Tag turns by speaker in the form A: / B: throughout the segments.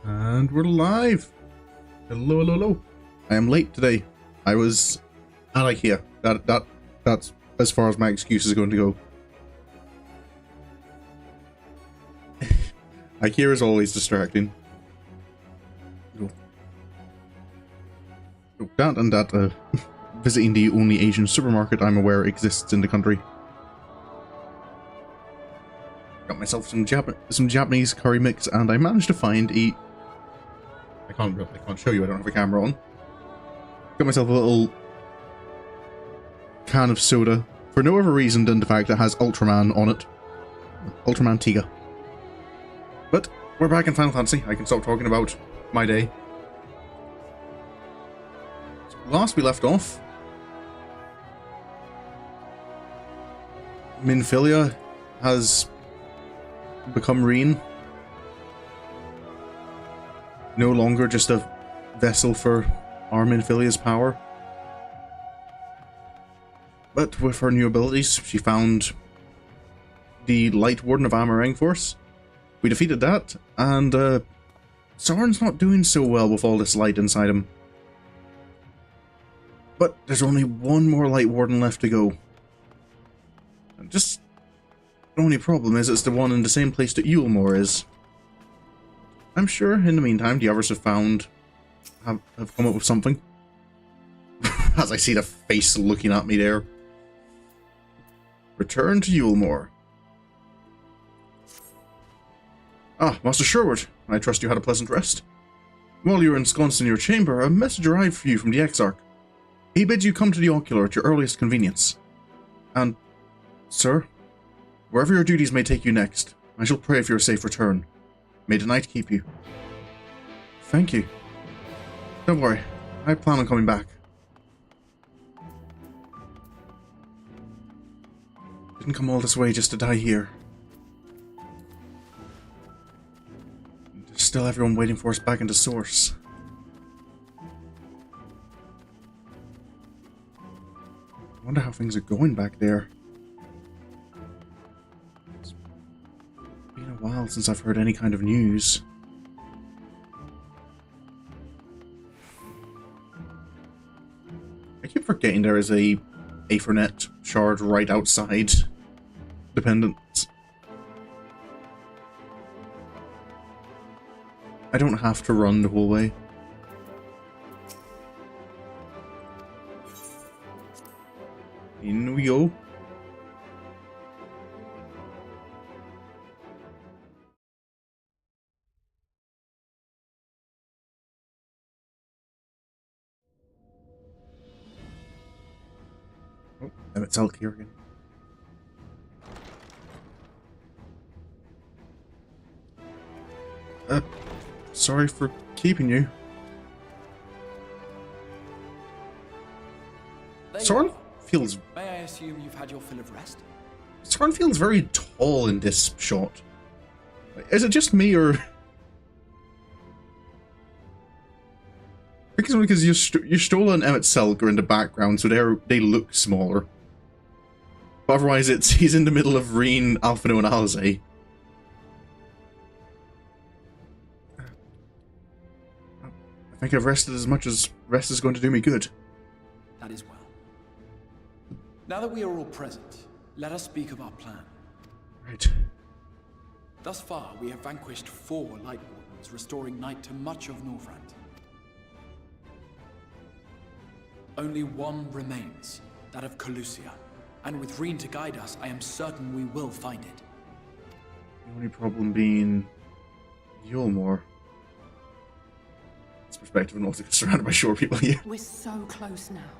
A: And we're live! Hello, hello, hello. I am late today. I was at IKEA. That's as far as my excuse is going to go. IKEA is always distracting. Visiting the only Asian supermarket I'm aware exists in the country. Got myself some Japanese curry mix, and I managed to find a... I can't show you, I don't have a camera on. Got myself a little can of soda, for no other reason than the fact that it has Ultraman on it. Ultraman Tiga. But, we're back in Final Fantasy. I can stop talking about my day. So last we left off, Minfilia has become Reen. No longer just a vessel for our Minfilia's power. But with her new abilities, she found the Lightwarden of Amarang Force. We defeated that, and Sorin's not doing so well with all this light inside him. But there's only one more Lightwarden left to go. And just the only problem is it's the one in the same place that Yulmore is. I'm sure in the meantime the others have come up with something. As I see the face looking at me there. Return to Yulmore. Ah, Master Sherwood, I trust you had a pleasant rest. While you were ensconced in your chamber, a message arrived for you from the Exarch. He bids you come to the Ocular at your earliest convenience. And, sir, wherever your duties may take you next, I shall pray for your safe return. May the night keep you. Thank you. Don't worry, I plan on coming back. Didn't come all this way just to die here. There's still everyone waiting for us back into Source. I wonder how things are going back there. It's been a while since I've heard any kind of news. I keep forgetting there is a Aethernet shard right outside Dependence. I don't have to run the whole way. In we go. Oh, and it's Elk here again. Sorry for keeping you. Sorin feels...
B: May I assume you've had your fill of rest?
A: Sorin feels very tall in this shot. Is it just me, or... Because you Stola and Emmett Selk are in the background, so they look smaller. But otherwise, he's in the middle of Reen, Alphino, and Alize. I think I've rested as much as rest is going to do me good.
B: That is well. Now that we are all present, let us speak of our plan.
A: Right.
B: Thus far, we have vanquished 4 Lightwardens, restoring Night to much of Norvrandt. Only one remains, that of Kholusia. And with Reen to guide us, I am certain we will find it.
A: The only problem being... Yulmore. It's perspective and also surrounded by shore people here.
C: We're so close now.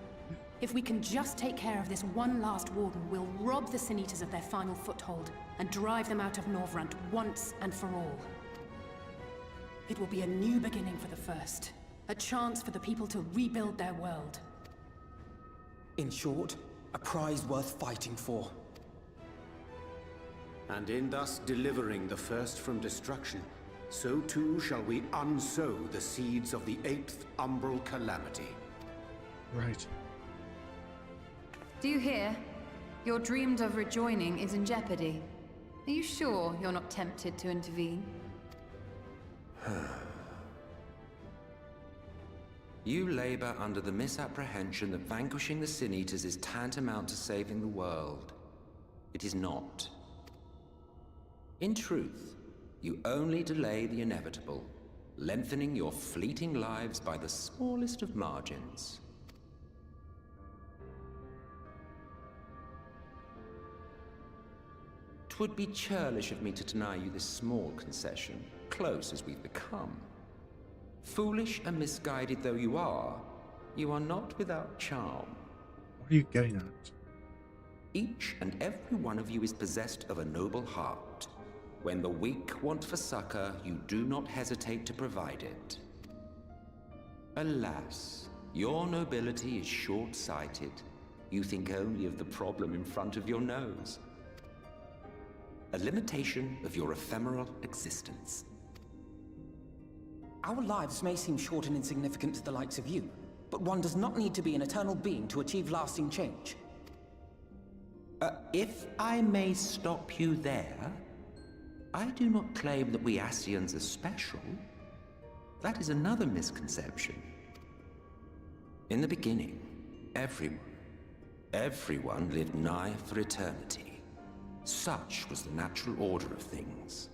C: If we can just take care of this one last warden, we'll rob the Sin Eaters of their final foothold and drive them out of Norvrandt once and for all. It will be a new beginning for the First. A chance for the people to rebuild their world.
D: In short, a prize worth fighting for.
E: And in thus delivering the First from destruction, so too shall we unsow the seeds of the 8th umbral calamity.
A: Right.
F: Do you hear? Your dreamed of rejoining is in jeopardy. Are you sure you're not tempted to intervene?
G: You labor under the misapprehension that vanquishing the Sin Eaters is tantamount to saving the world. It is not. In truth, you only delay the inevitable, lengthening your fleeting lives by the smallest of margins. Twould be churlish of me to deny you this small concession, close as we've become. Foolish and misguided though you are not without charm.
A: What are you getting at?
G: Each and every one of you is possessed of a noble heart. When the weak want for succor, you do not hesitate to provide it. Alas, your nobility is short-sighted. You think only of the problem in front of your nose. A limitation of your ephemeral existence.
D: Our lives may seem short and insignificant to the likes of you, but one does not need to be an eternal being to achieve lasting change.
G: If I may stop you there, I do not claim that we Scions are special. That is another misconception. In the beginning, everyone lived nigh for eternity. Such was the natural order of things.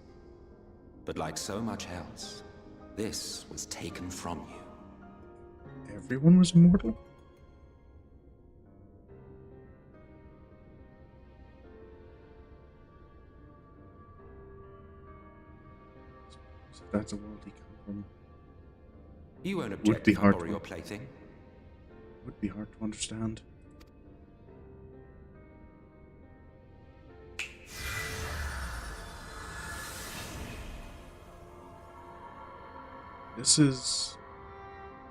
G: But like so much else, this was taken from you.
A: Everyone was immortal? So that's a world he come from.
G: You won't object to borrow your plaything.
A: Would be hard to understand. This is...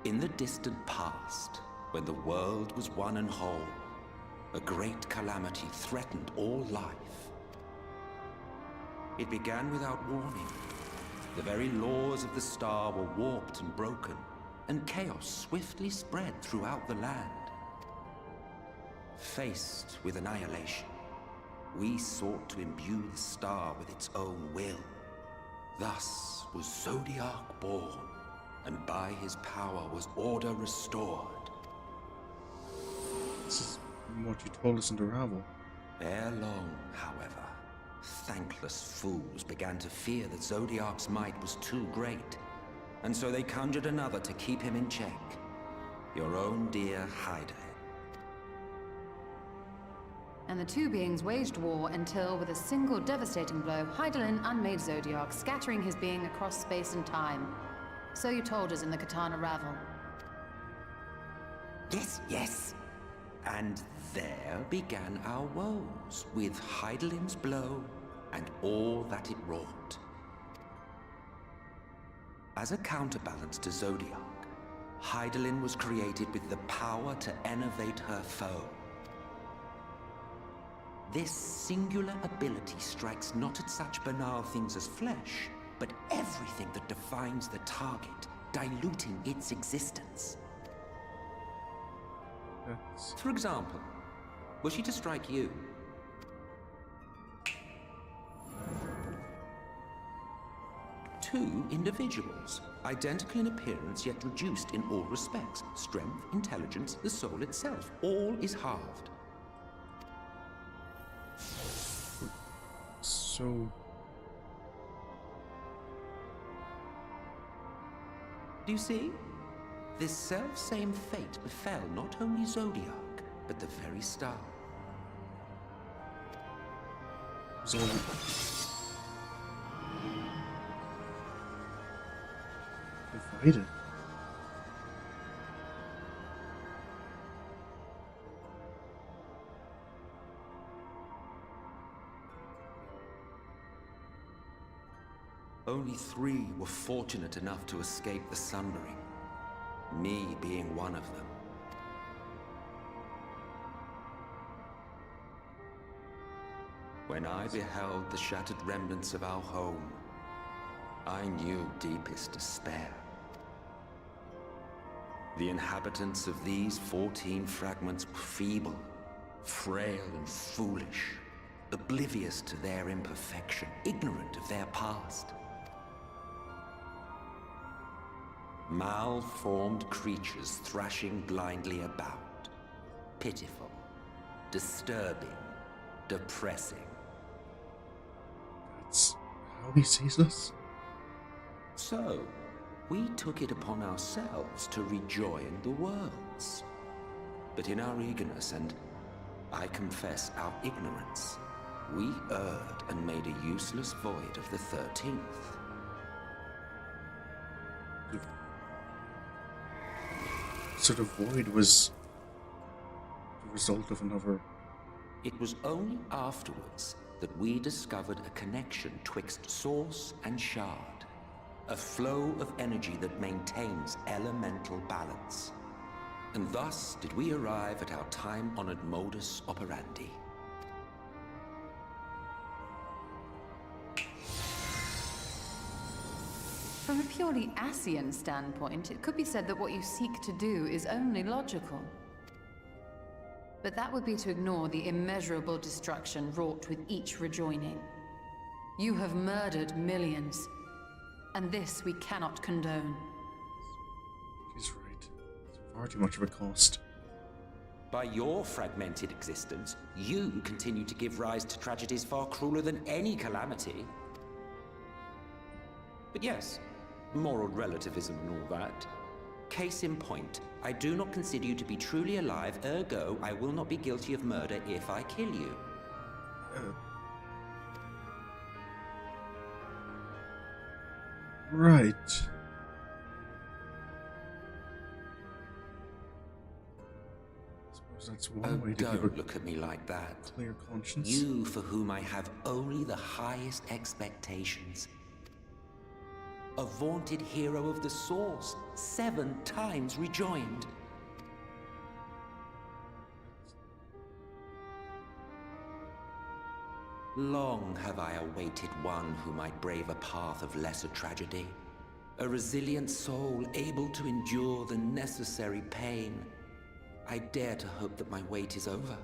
G: In the distant past, when the world was one and whole, a great calamity threatened all life. It began without warning. The very laws of the star were warped and broken, and chaos swiftly spread throughout the land. Faced with annihilation, we sought to imbue the star with its own will. Thus was Zodiac born, and by his power was order restored.
A: This is what you told us in the Ravel.
G: Ere long, however, thankless fools began to fear that Zodiac's might was too great, and so they conjured another to keep him in check. Your own dear Hydaelyn.
F: And the two beings waged war until, with a single devastating blow, Hydaelyn unmade Zodiac, scattering his being across space and time. So you told us in the Katana Ravel.
D: Yes.
G: And there began our woes, with Hydaelyn's blow and all that it wrought. As a counterbalance to Zodiac, Hydaelyn was created with the power to enervate her foe. This singular ability strikes not at such banal things as flesh, but everything that defines the target, diluting its existence. For example, were she to strike you? Two individuals, identical in appearance yet reduced in all respects. Strength, intelligence, the soul itself, all is halved.
A: So...
G: Do you see? This self-same fate befell not only Zodiac, but the very star.
A: So... divided.
G: Only 3 were fortunate enough to escape the Sundering, me being one of them. When I beheld the shattered remnants of our home, I knew deepest despair. The inhabitants of these 14 fragments were feeble, frail and foolish, oblivious to their imperfection, ignorant of their past. Malformed creatures thrashing blindly about. Pitiful, disturbing, depressing.
A: That's how he sees us?
G: So, we took it upon ourselves to rejoin the worlds. But in our eagerness and, I confess, our ignorance, we erred and made a useless void of the 13th.
A: So the void was the result of another...
G: It was only afterwards that we discovered a connection twixt source and shard. A flow of energy that maintains elemental balance. And thus did we arrive at our time-honored modus operandi.
F: From a purely Ascian standpoint, it could be said that what you seek to do is only logical. But that would be to ignore the immeasurable destruction wrought with each rejoining. You have murdered millions, and this we cannot condone.
A: He's right. It's far too much of a cost.
G: By your fragmented existence, you continue to give rise to tragedies far crueler than any calamity. But yes, moral relativism and all that. Case in point, I do not consider you to be truly alive, ergo, I will not be guilty of murder if I kill you.
A: Right. Suppose that's one way to give a
G: Don't look at me like that.
A: clear conscience.
G: You for whom I have only the highest expectations. A vaunted hero of the Source, 7 times rejoined. Long have I awaited one who might brave a path of lesser tragedy. A resilient soul able to endure the necessary pain. I dare to hope that my wait is over.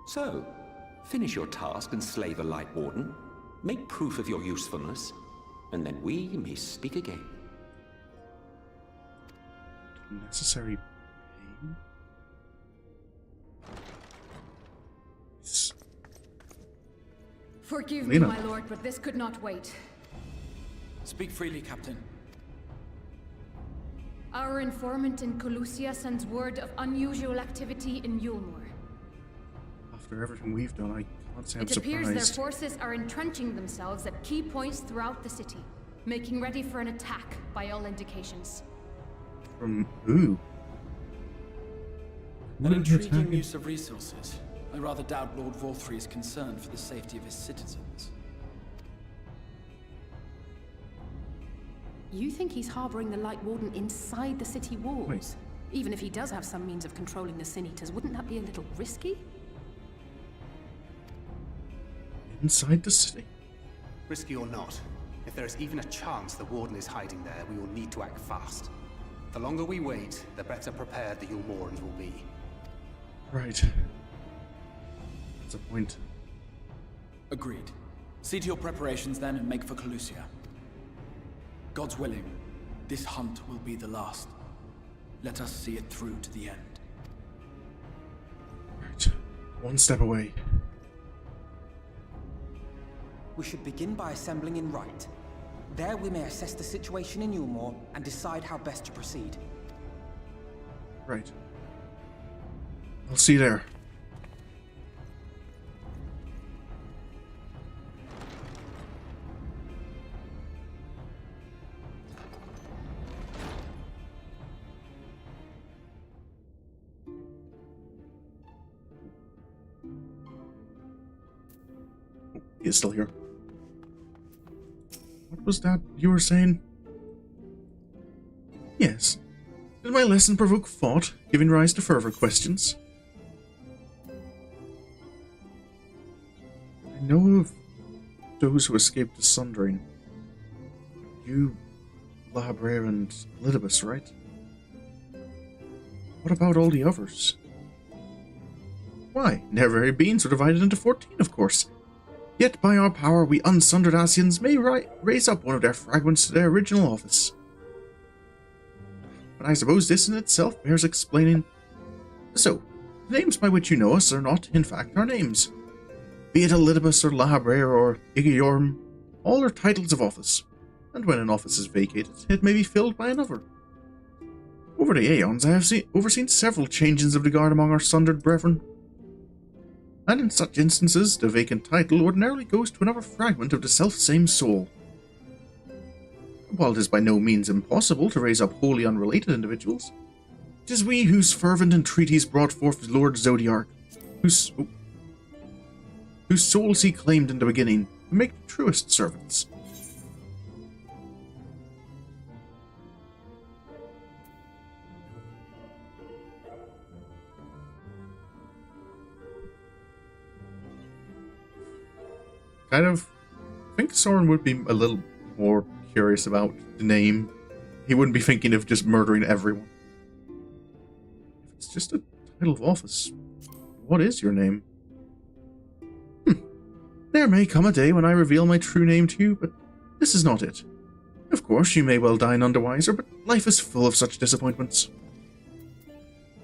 G: So, finish your task and slay the Lightwarden. Make proof of your usefulness, and then we may speak again.
A: Necessary pain?
C: Forgive
A: Lena.
C: me, my lord, but this could not wait.
B: Speak freely, Captain.
C: Our informant in Kholusia sends word of unusual activity in Yulmur.
A: After everything we've done, I can't say I'm
C: It appears their
A: surprised.
C: forces are entrenching themselves at key points throughout the city, making ready for an attack by all indications.
A: From who?
B: An intriguing use of resources. I rather doubt Lord Vorthry is concerned for the safety of his citizens.
C: You think he's harboring the Lightwarden inside the city walls?
A: Wait.
C: Even if he does have some means of controlling the Sin Eaters, wouldn't that be a little risky?
A: Inside the city?
H: Risky or not, if there is even a chance the Warden is hiding there, we will need to act fast. The longer we wait, the better prepared the Yulmorans will be.
A: Right. That's a point.
B: Agreed. See to your preparations then and make for Kholusia. God's willing, this hunt will be the last. Let us see it through to the end.
A: Right. One step away.
D: We should begin by assembling in Right. There we may assess the situation in Yulmore and decide how best to proceed.
A: Right. I'll see you there. He is still here. What was that you were saying? Yes. Did my lesson provoke thought, giving rise to further questions? I know of those who escaped the Sundering. You, Labra, and Elidibus, right? What about all the others? Why, their very beings were divided into 14, of course. Yet by our power, we unsundered Ascians may raise up one of their fragments to their original office. But I suppose this in itself bears explaining. So, the names by which you know us are not, in fact, our names. Be it Elidibus or Labra or Igiorm, all are titles of office, and when an office is vacated, it may be filled by another. Over the aeons, I have overseen several changes of the guard among our sundered brethren. And in such instances, the vacant title ordinarily goes to another fragment of the self-same soul. While it is by no means impossible to raise up wholly unrelated individuals, it is we whose fervent entreaties brought forth Lord Zodiark, whose souls he claimed in the beginning, who make the truest servants. I think Sorin would be a little more curious about the name. He wouldn't be thinking of just murdering everyone. If it's just a title of office, what is your name? There may come a day when I reveal my true name to you, but this is not it. Of course, you may well die none the wiser, but life is full of such disappointments.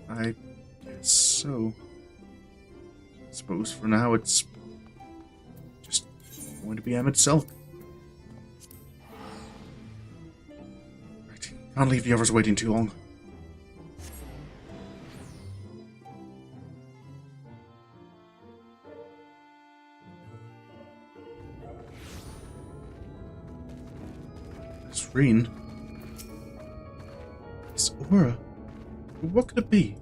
A: I guess so. I suppose for now it's going to be Emmett Selk. Right, can't leave the others waiting too long. Sorin. This aura. What could it be?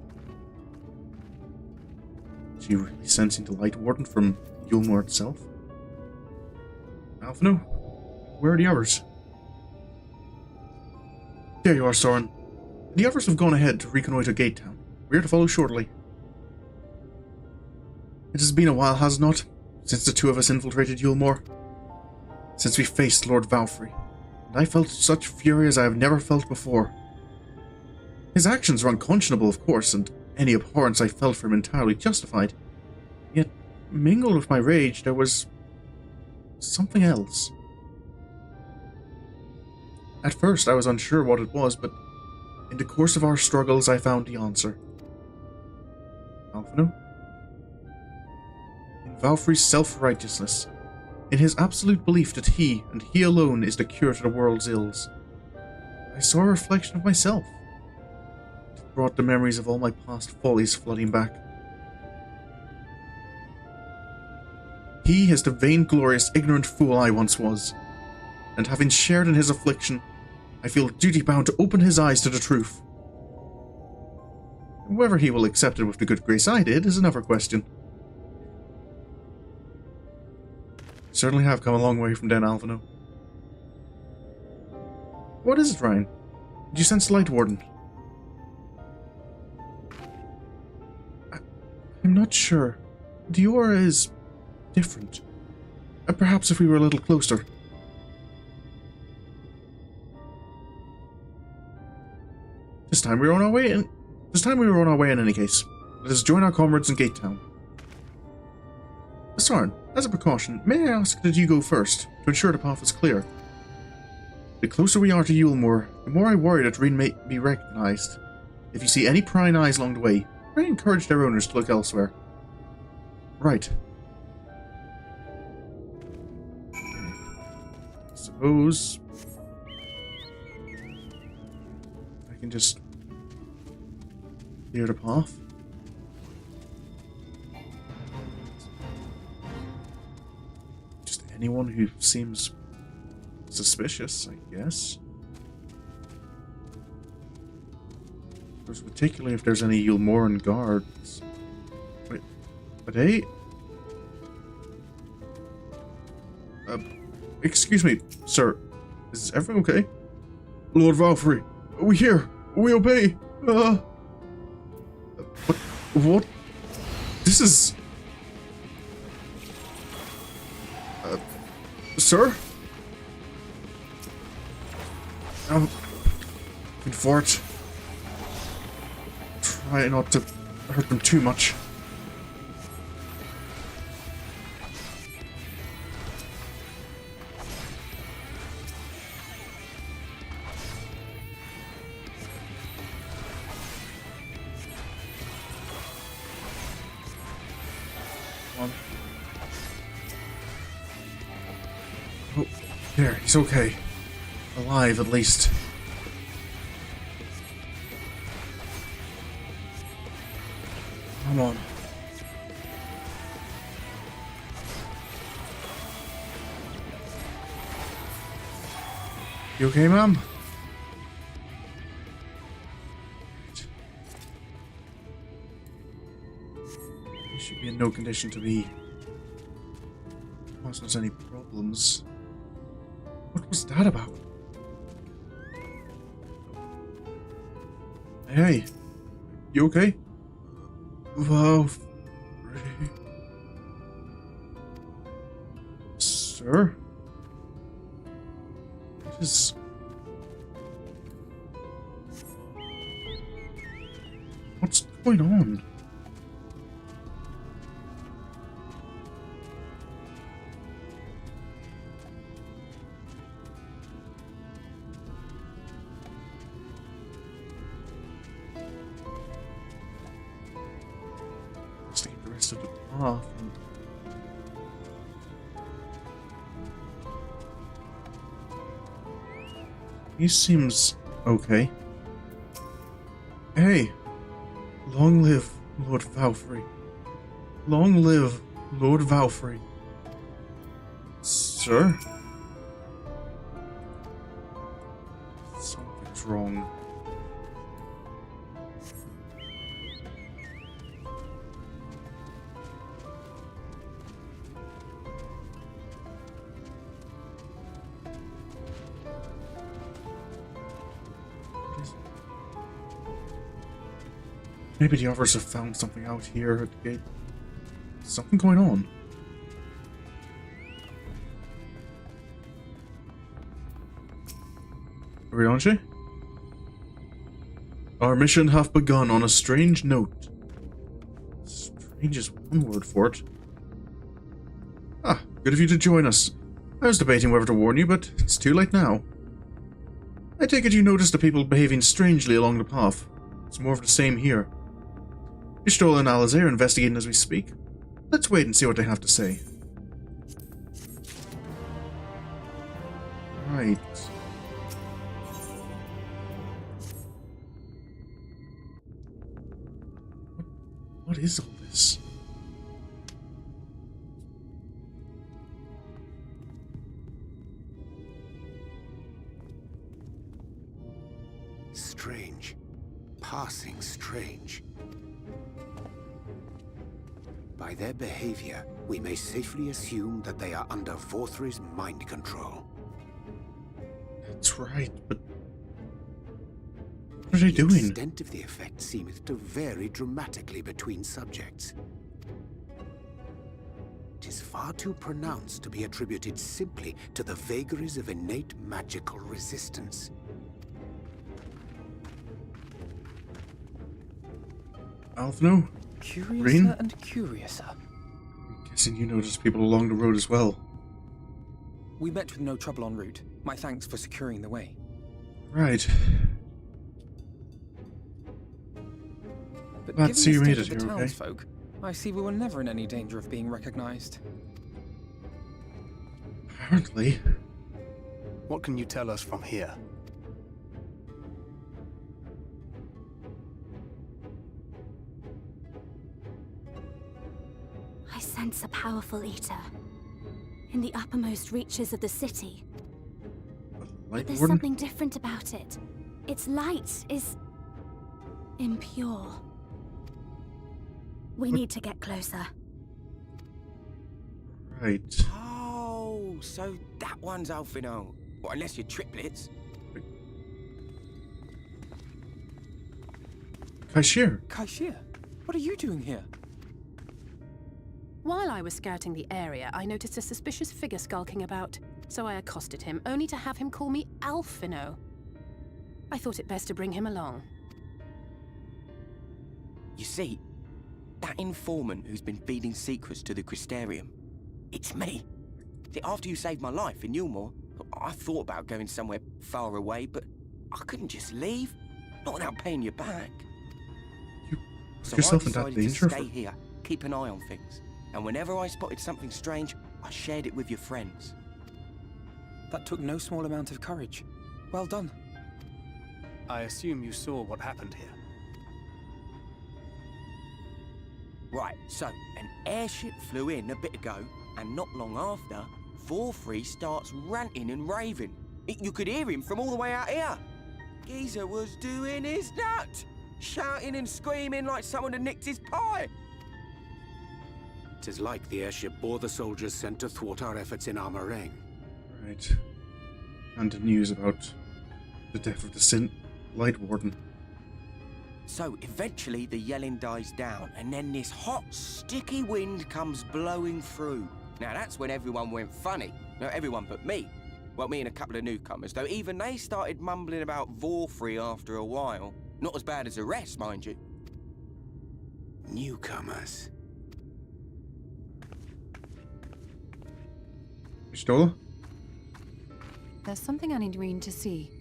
A: Is she really sensing the Lightwarden from Yulmore itself? Alphino, where are the others? There you are, Sorin. The others have gone ahead to reconnoiter Gate Town. We are to follow shortly. It has been a while, has it not, since the two of us infiltrated Yulmore? Since we faced Lord Valfrey, and I felt such fury as I have never felt before. His actions were unconscionable, of course, and any abhorrence I felt for him entirely justified. Yet, mingled with my rage, there was something else. At first, I was unsure what it was, but in the course of our struggles, I found the answer. Alphino? In Valfrey's self-righteousness, in his absolute belief that he, and he alone, is the cure to the world's ills, I saw a reflection of myself. It brought the memories of all my past follies flooding back. He is the vainglorious, ignorant fool I once was, and having shared in his affliction, I feel duty-bound to open his eyes to the truth. Whether he will accept it with the good grace I did is another question. Certainly have come a long way from Den Alphino. What is it, Ryan? Did you sense Lightwarden? I'm not sure. The aura is different. Perhaps if we were a little closer. This time we were on our way in any case. Let us join our comrades in Gate Town. Sorin, as a precaution, may I ask that you go first, to ensure the path is clear? The closer we are to Yulmore, the more I worry that Reen may be recognized. If you see any prying eyes along the way, I encourage their owners to look elsewhere. Right. Suppose I can just clear the path. Just anyone who seems suspicious, I guess. Particularly if there's any Yulmoran guards. Wait, but hey? Excuse me, sir. Is everything okay? Lord Valkyrie, are we here? We obey. What? This is... Sir? Fort. Try not to hurt them too much. Oh, there, he's okay. Alive, at least. Come on. You okay, Mom? You should be in no condition to be causing us any problems. What was that about? Hey, you okay? Wow. Sir? It is... What's going on? To the path. He seems okay. Hey, long live Lord Valkyrie. Long live Lord Valkyrie. Sir? Something's wrong. Maybe the others have found something out here at the gate. Something going on. Are we on, she? Our mission hath begun on a strange note. Strange is one word for it. Ah, good of you to join us. I was debating whether to warn you, but it's too late now. I take it you noticed the people behaving strangely along the path. It's more of the same here. Ishtola and Alizair are investigating as we speak. Let's wait and see what they have to say. Right. What is all this?
E: Strange. passing strange. By their behavior, we may safely assume that they are under Vorthri's mind control.
A: That's right, but what are they doing?
E: The extent of the effect seemeth to vary dramatically between subjects. It is far too pronounced to be attributed simply to the vagaries of innate magical resistance.
A: Alphino?
D: Curiouser
A: Green?
D: and curiouser.
A: I'm guessing you noticed people along the road as well.
D: We met with no trouble en route. My thanks for securing the way.
A: Right.
D: But
A: Glad
D: given
A: to see you
D: the
A: made
D: state
A: it.
D: of the
A: You okay?
D: townsfolk, I see we were never in any danger of being recognized.
A: Apparently.
H: What can you tell us from here?
I: I sense a powerful aether in the uppermost reaches of the city. But there's
A: Lightwarden?
I: something different about it. Its light is impure. We need to get closer.
A: Right.
J: Oh, so that one's Alphino. Well, unless you're triplets.
A: Kaishir.
D: Kaishir, what are you doing here?
C: While I was scouting the area, I noticed a suspicious figure skulking about, so I accosted him, only to have him call me Alphino. I thought it best to bring him along.
J: You see, that informant who's been feeding secrets to the Crystarium, it's me. See, after you saved my life in Yulmore, I thought about going somewhere far away, but I couldn't just leave. Not without paying you back.
A: You put
J: So
A: yourself
J: I
A: in that
J: decided to
A: danger
J: stay
A: for...
J: here, keep an eye on things. And whenever I spotted something strange, I shared it with your friends.
D: That took no small amount of courage. Well done.
H: I assume you saw what happened here.
J: Right, so an airship flew in a bit ago, and not long after, Vorthri starts ranting and raving. You could hear him from all the way out here. Geezer was doing his nut, shouting and screaming like someone had nicked his pie.
E: 'Tis like the airship bore the soldiers sent to thwart our efforts in Armorang.
A: Right. And the news about the death of the Lightwarden.
J: So eventually the yelling dies down, and then this hot, sticky wind comes blowing through. Now that's when everyone went funny. No, everyone but me. Well, me and a couple of newcomers, though even they started mumbling about Vorthri after a while. Not as bad as the rest, mind you.
E: Newcomers.
A: Stola?
F: There's something I need Green to see.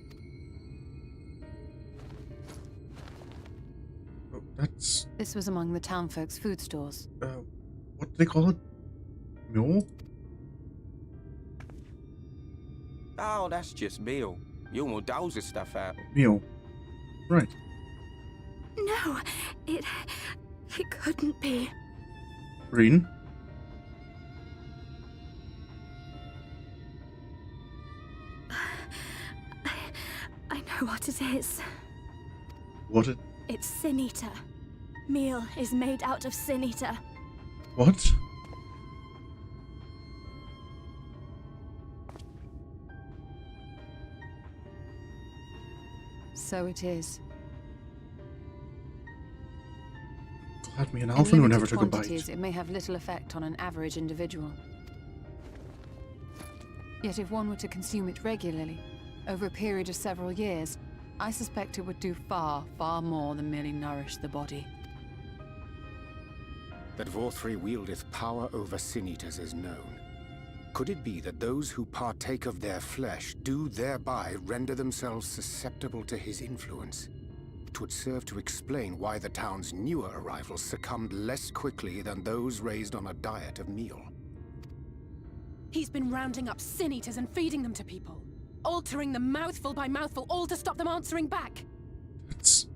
A: Oh, that's...
F: This was among the townfolk's food stores.
A: what do they call it? Mule?
J: Oh, that's just meal. Yulmore doles the stuff out.
A: Mule. Right.
I: No, it couldn't be.
A: Green?
I: I know what it is.
A: What it...
I: It's sin aether. Meal is made out of sin aether.
A: What?
F: So it is.
A: Glad me and
F: In
A: Alphino never
F: limited
A: took a
F: quantities,
A: bite.
F: it may have little effect on an average individual. Yet if one were to consume it regularly, over a period of several years, I suspect it would do far, far more than merely nourish the body.
E: That Vorthri wieldeth power over sin eaters is known. Could it be that those who partake of their flesh do thereby render themselves susceptible to his influence? It would serve to explain why the town's newer arrivals succumbed less quickly than those raised on a diet of meal.
C: He's been rounding up sin eaters and feeding them to people. Altering them mouthful by mouthful, all to stop them answering back.
A: That's...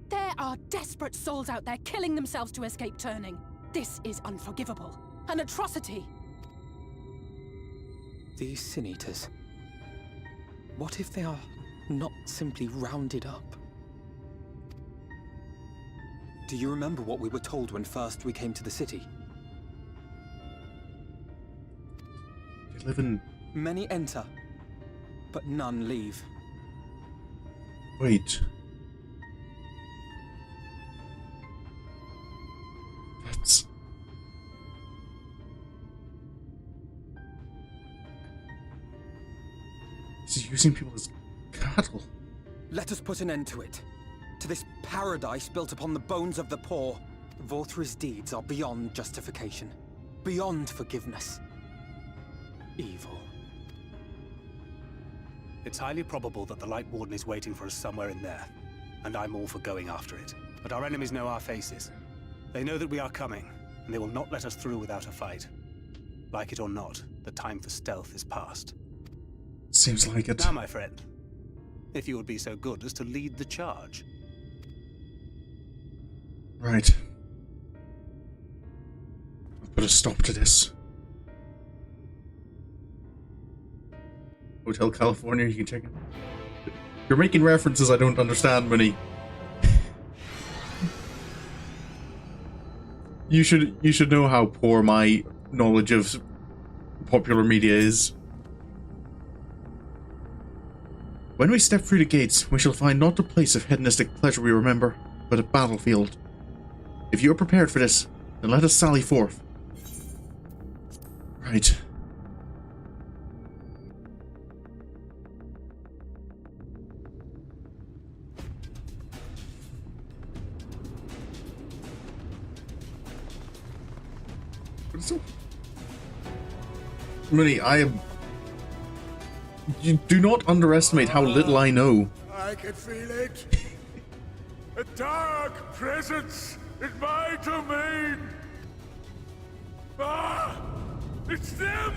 C: There are desperate souls out there killing themselves to escape turning. This is unforgivable. An atrocity.
D: These sin eaters. What if they are not simply rounded up? Do you remember what we were told when first we came to the city?
A: They live in...
D: Many enter, but none leave.
A: Wait. That's... He's using people as cattle.
D: Let us put an end to it. To this paradise built upon the bones of the poor. Vorthri's deeds are beyond justification. Beyond forgiveness. Evil.
H: It's highly probable that the Lightwarden is waiting for us somewhere in there, and I'm all for going after it. But our enemies know our faces. They know that we are coming, and they will not let us through without a fight. Like it or not, the time for stealth is past.
A: Seems like it.
H: Now, my friend, if you would be so good as to lead the charge.
A: Right. I'll put a stop to this. Hotel California, you can check it. You're making references I don't understand, Minnie. You should know how poor my knowledge of popular media is. When we step through the gates, we shall find not the place of hedonistic pleasure we remember, but a battlefield. If you are prepared for this, then let us sally forth. Right. So, Minnie, you do not underestimate how little I know.
K: I can feel it. A dark presence in my domain. Ah! It's them!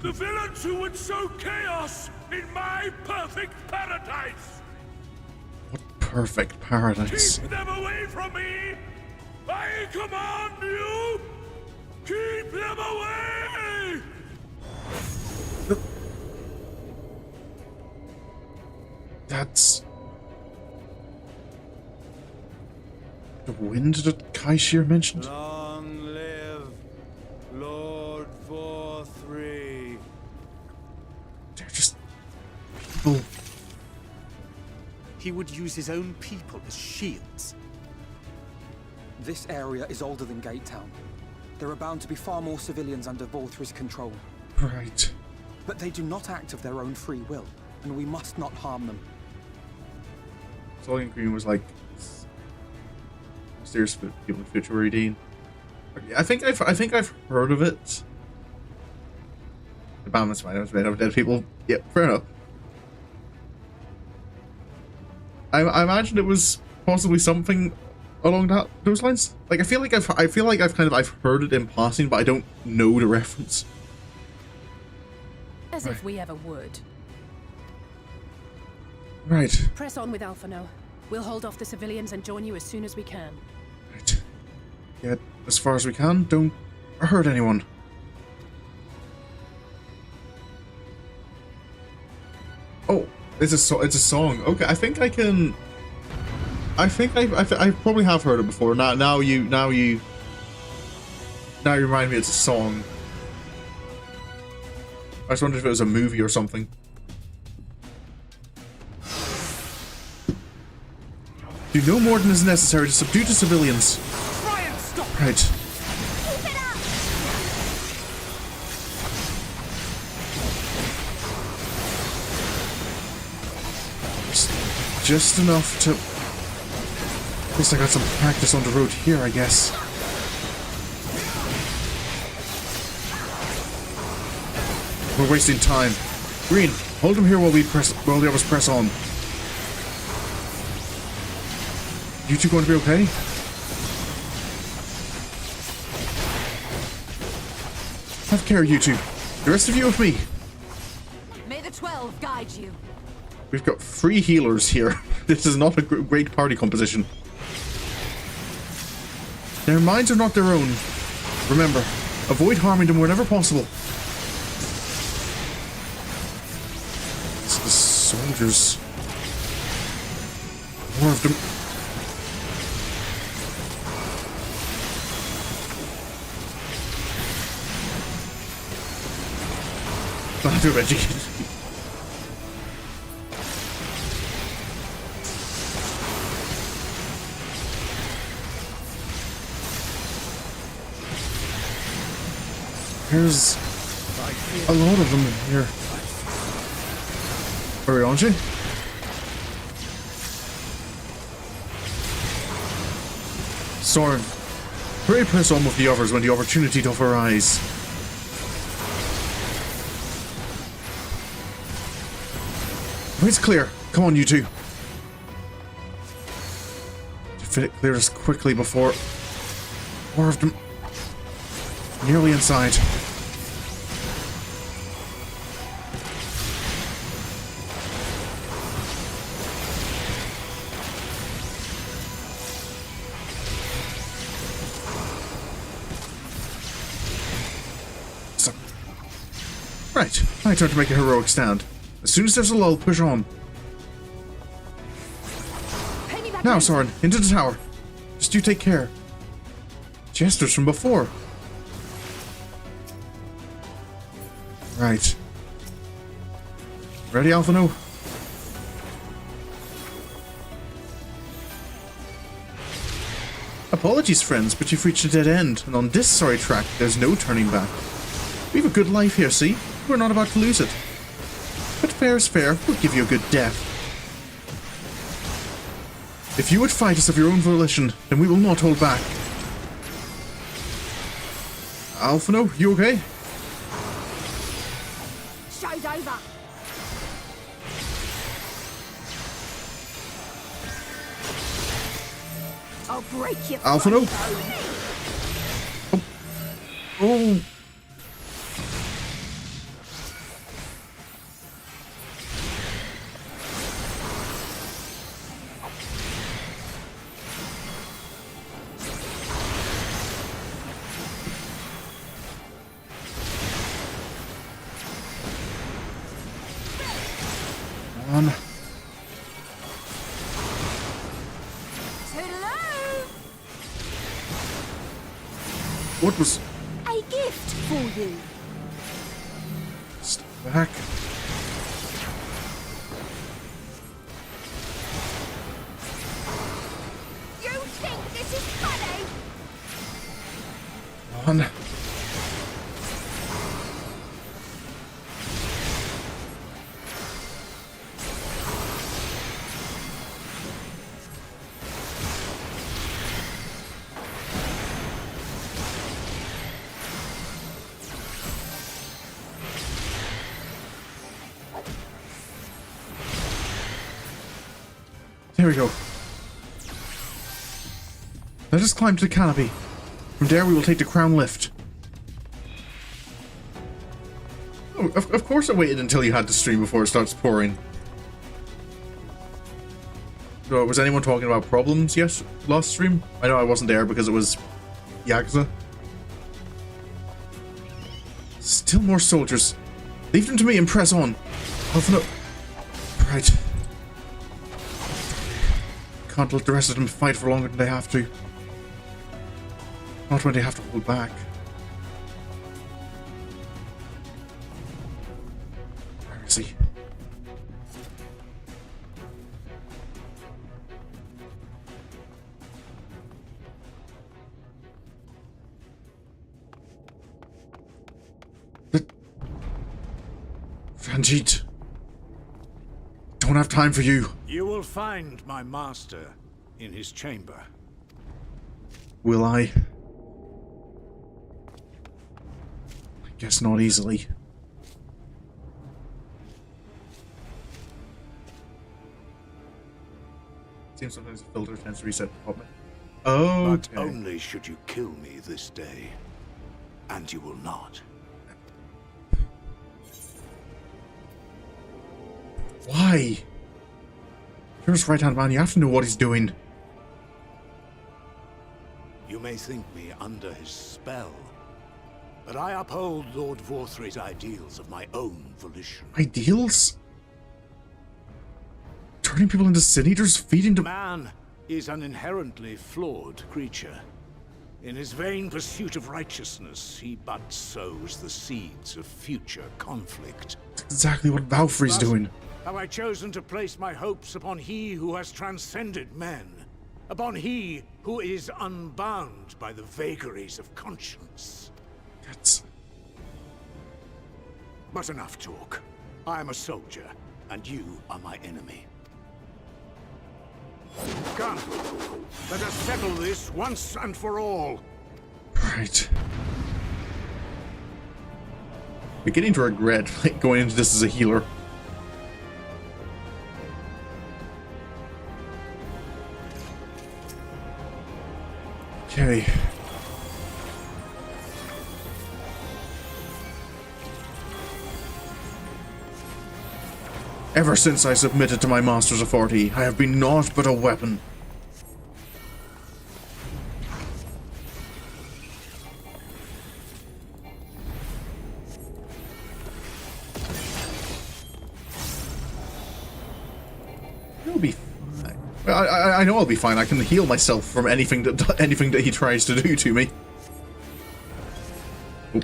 K: The villains who would sow chaos in my perfect paradise!
A: What perfect paradise?
K: Keep them away from me! I command you! Keep them away!
A: That's... the wind that Kaishir mentioned?
K: Long live Lord Vorthri.
A: They're just... people.
H: He would use his own people as shields.
D: This area is older than Gate Town. There are bound to be far more civilians under Vorthri's control.
A: Right.
D: But they do not act of their own free will, and we must not harm them.
A: Sorin Green was like... mysterious people in future reading. I think I've heard of it. The bomb is fine, I was made of dead people. Yep, fair enough. I imagine it was possibly something along those lines. Like I feel like I've heard it in passing, but I don't know the reference.
C: As if we ever would.
A: Right.
C: Press on with Alphano. We'll hold off the civilians and join you as soon as we can.
A: Right. Get as far as we can. Don't hurt anyone. Oh, it's a song. Okay, I think I can. I think I probably have heard it before. Now you remind me it's a song. I just wondered if it was a movie or something. Do no more than is necessary to subdue the civilians.
K: Try and stop.
A: Right.
I: Keep it up!
A: Just enough to... At least I got some practice on the road here, I guess. We're wasting time. Green, hold him here while the others press on. You two going to be okay? Have care, you two. The rest of you with me.
F: May the 12 guide you.
A: We've got 3 healers here. This is not a great party composition. Their minds are not their own. Remember, avoid harming them whenever possible. It's the soldiers. More of them. Glad to have educated you. There's a lot of them here. Hurry, aren't you? Sorin, hurry, press on with the others when the opportunity doth arise. It's clear. Come on, you two. To fit it clear as quickly before more of them nearly inside. Right, my turn to make a heroic stand. As soon as there's a lull, push on. Now, Sorin, into the tower. Just you take care. Jesters from before. Right. Ready, Alphino? Apologies, friends, but you've reached a dead end, and on this sorry track, there's no turning back. We have a good life here, see? We're not about to lose it. But fair is fair, we'll give you a good death. If you would fight us of your own volition, then we will not hold back. Alphino, you okay?
I: Show's over. I'll break your
A: Alphino? Oh. Oh. On. What was
I: a gift for you?
A: Step back.
I: You think this is funny?
A: On. There we go. Let us climb to the canopy. From there we will take the crown lift. Oh, of course I waited until you had to stream before it starts pouring. Was anyone talking about problems yet last stream? I know I wasn't there because it was Yakuza. Still more soldiers. Leave them to me and press on. Alphino. Right. Can't let the rest of them fight for longer than they have to. Not when they have to hold back. Where is he? Ranjit. Don't have time for you.
K: You will find my master in his chamber.
A: Will I? I guess not easily. Seems sometimes the filter tends to reset the pop. Oh,
K: But only should you kill me this day. And you will not.
A: Why? You're his right-hand man, you have to know what he's doing.
K: You may think me under his spell, but I uphold Lord Vorthre's ideals of my own volition.
A: Ideals? Turning people into sin eaters, feeding them.
K: Man is an inherently flawed creature. In his vain pursuit of righteousness, he but sows the seeds of future conflict.
A: That's exactly what Valfrey's doing.
K: Have I chosen to place my hopes upon he who has transcended men, upon he who is unbound by the vagaries of conscience.
A: That's...
K: But enough talk. I am a soldier, and you are my enemy. Come, let us settle this once and for all.
A: Right. Beginning to regret like, going into this as a healer. Okay. Ever since I submitted to my master's authority, I have been naught but a weapon. I'll be fine. I know I'll be fine. I can heal myself from anything that he tries to do to me. Oh.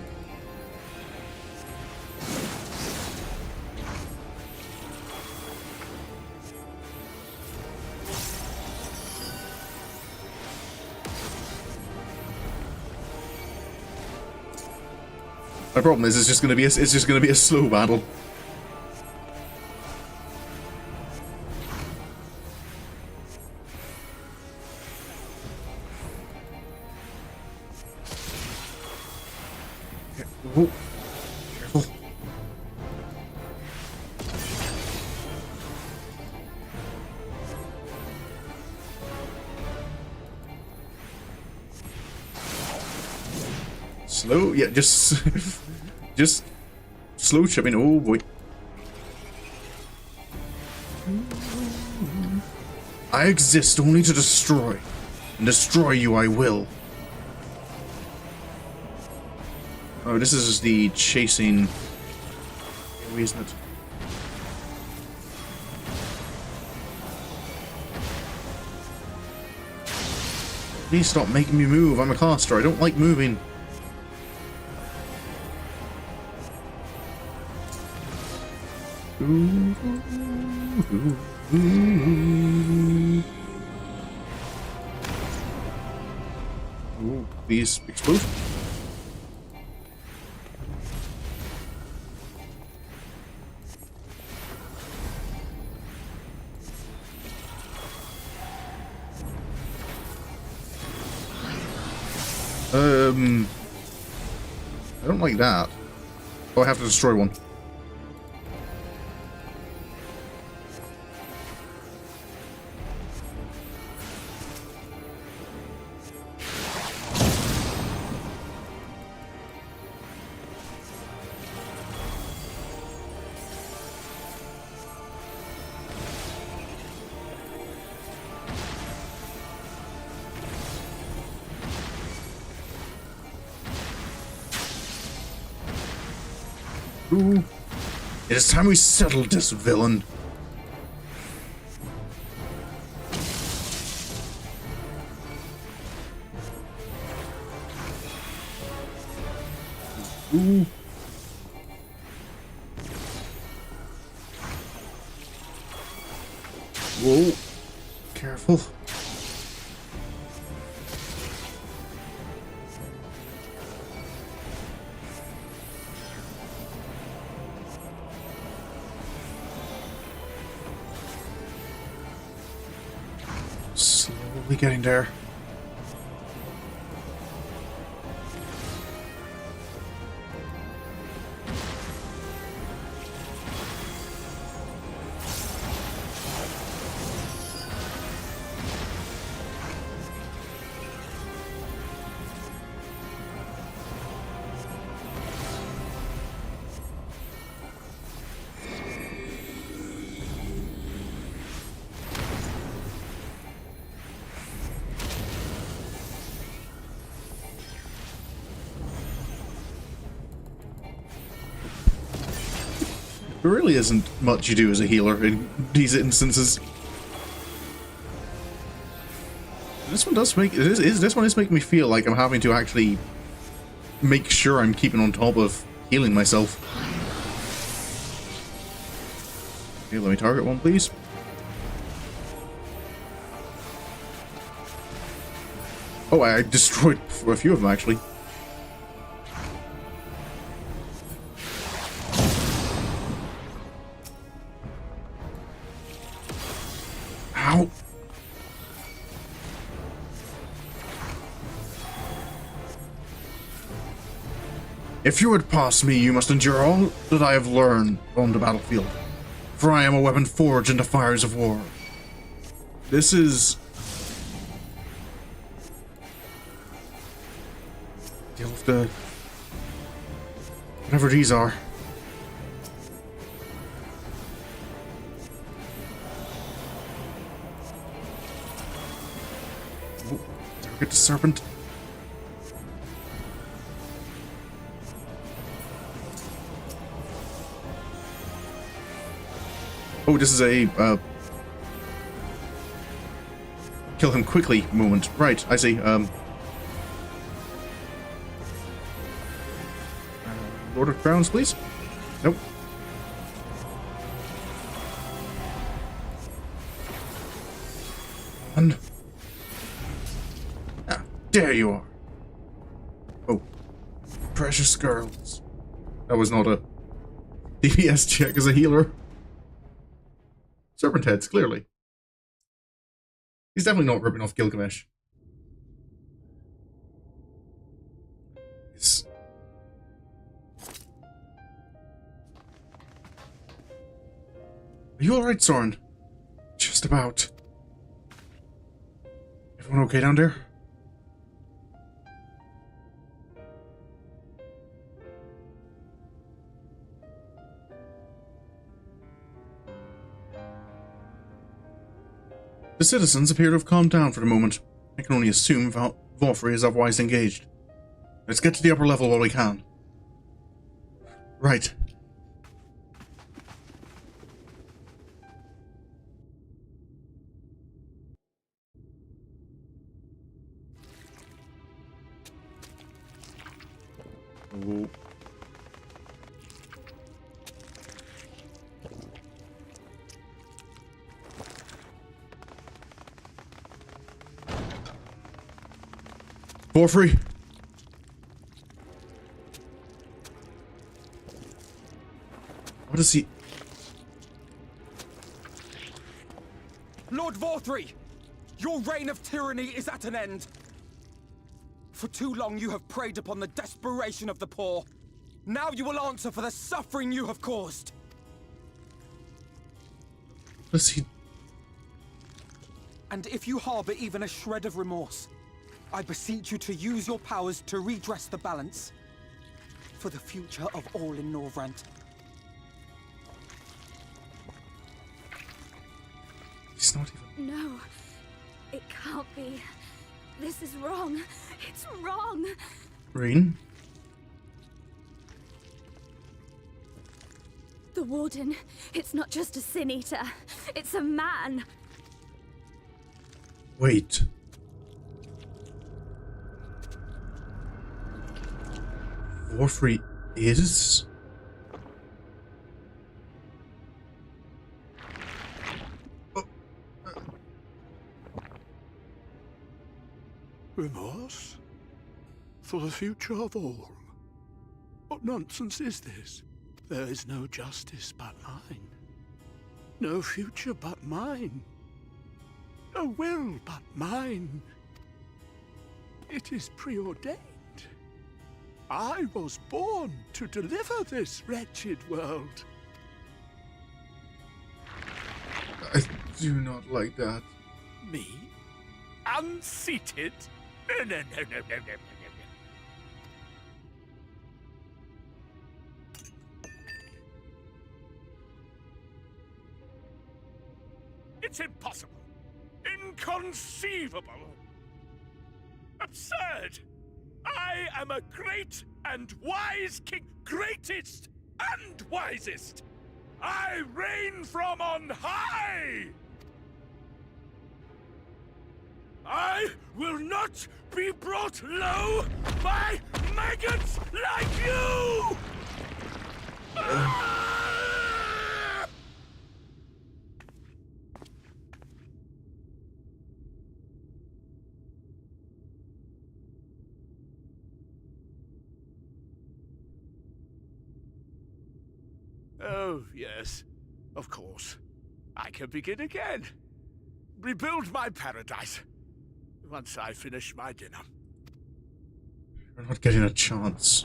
A: My problem is it's just gonna be a slow battle. Okay. Whoa. Careful. Slow, yeah, just slow chipping. Oh boy. I exist only to destroy, and destroy you I will. Oh, this is the chasing, isn't it? Please stop making me move. I'm a caster. I don't like moving. Ooh, these explode. I don't like that. Oh, I have to destroy one. Ooh. It is time we settled this villain. Ooh. Whoa. Careful. Slowly getting there. There really isn't much you do as a healer in these instances. This one does make this one is making me feel like I'm having to actually make sure I'm keeping on top of healing myself. Okay, let me target one, please. Oh, I destroyed a few of them actually. Ow. If you would pass me, you must endure all that I have learned on the battlefield. For I am a weapon forged in the fires of war. This is... deal with the... whatever these are. Oh, target the serpent. Oh, this is a, kill him quickly moment. Right, I see, Lord of Crowns, please? Nope. And... ah, there you are. Oh. Precious girls. That was not a DPS check as a healer. Serpent heads, clearly. He's definitely not ripping off Gilgamesh. Yes. Are you alright, Sorin? Just about. Everyone okay down there? The citizens appear to have calmed down for the moment. I can only assume Valkyrie is otherwise engaged. Let's get to the upper level while we can. Right. Oh. Valkyrie. What is he?
D: Lord Valkyrie, your reign of tyranny is at an end. For too long you have preyed upon the desperation of the poor. Now you will answer for the suffering you have caused.
A: What is he?
D: And if you harbor even a shred of remorse, I beseech you to use your powers to redress the balance. For the future of all in Norvrandt.
A: He's not even...
I: No, it can't be. This is wrong. It's wrong.
A: Rain?
I: The Warden, it's not just a Sin Eater. It's a man.
A: Wait. Valkyrie is...
K: Remorse? For the future of all? What nonsense is this? There is no justice but mine. No future but mine. No will but mine. It is preordained. I was born to deliver this wretched world.
A: I do not like that.
K: Me? Unseated? No. It's impossible. Inconceivable. Absurd. I am a great and wise king. Greatest and wisest. I reign from on high. I will not be brought low by maggots like you! Oh, yes. Of course. I can begin again. Rebuild my paradise. Once I finish my dinner.
A: We're not getting a chance.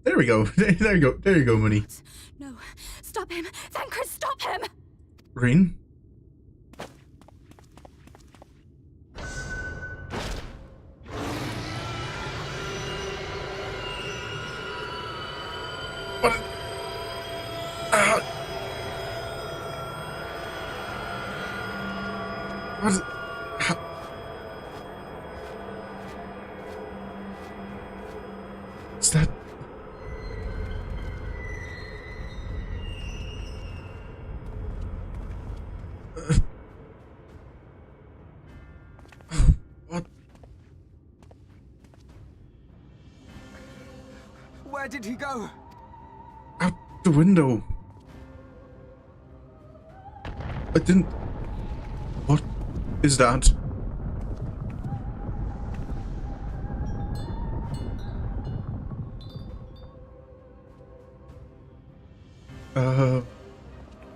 A: There we go. There you go. There you go, Mooney.
I: No. Stop him. Thancred, stop him!
A: Green? What? What is... How? Is that... What?
D: Where did he go?
A: Out the window. I didn't... What is that?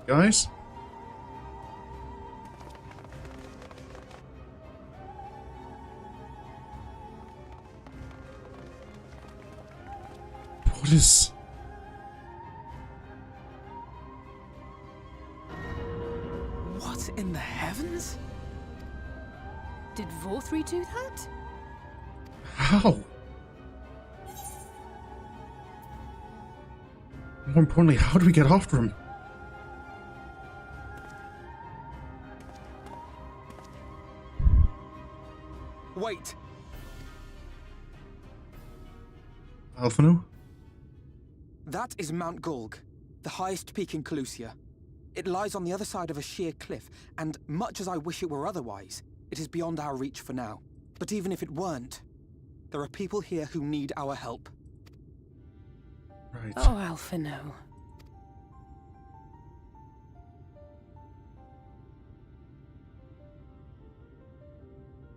A: Guys? What is...
B: What in the heavens?
C: Did Vorthri do that?
A: How? More importantly, how do we get after him?
D: Wait!
A: Alphanu?
D: That is Mount Gulg, the highest peak in Kholusia. It lies on the other side of a sheer cliff, and much as I wish it were otherwise, it is beyond our reach for now. But even if it weren't, there are people here who need our help.
A: Right.
C: Oh, Alphanu.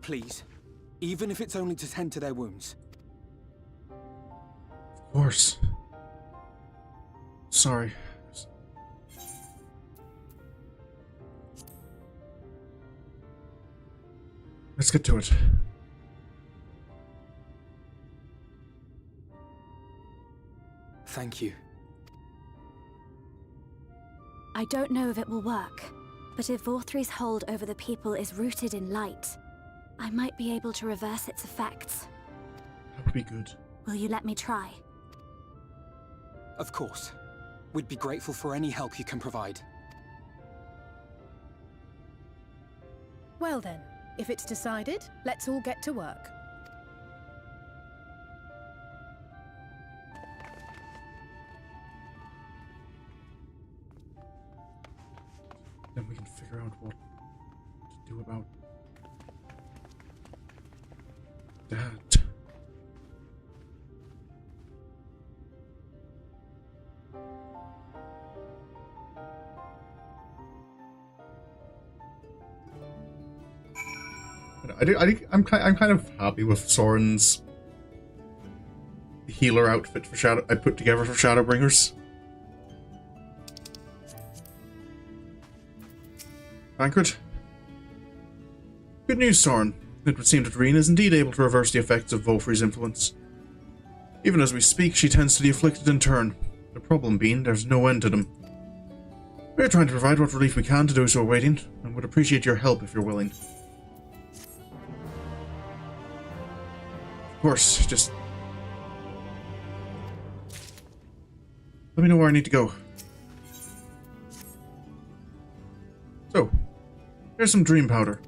D: Please, even if it's only to tend to their wounds.
A: Of course. Sorry. Let's get to it.
D: Thank you.
I: I don't know if it will work, but if Vorthri's hold over the people is rooted in light, I might be able to reverse its effects.
A: That would be good.
I: Will you let me try?
D: Of course. We'd be grateful for any help you can provide.
C: Well then, if it's decided, let's all get to work.
A: Then we can figure out what to do about that. I'm kind of happy with Sorin's healer outfit for Shadow. I put together for Shadowbringers. Thancred. Good news, Sorin. It would seem that Reen is indeed able to reverse the effects of Vorthri's influence. Even as we speak, she tends to the afflicted in turn. The problem being, there's no end to them. We're trying to provide what relief we can to those who are waiting, and would appreciate your help if you're willing. Of course, just... let me know where I need to go. So, here's some dream powder.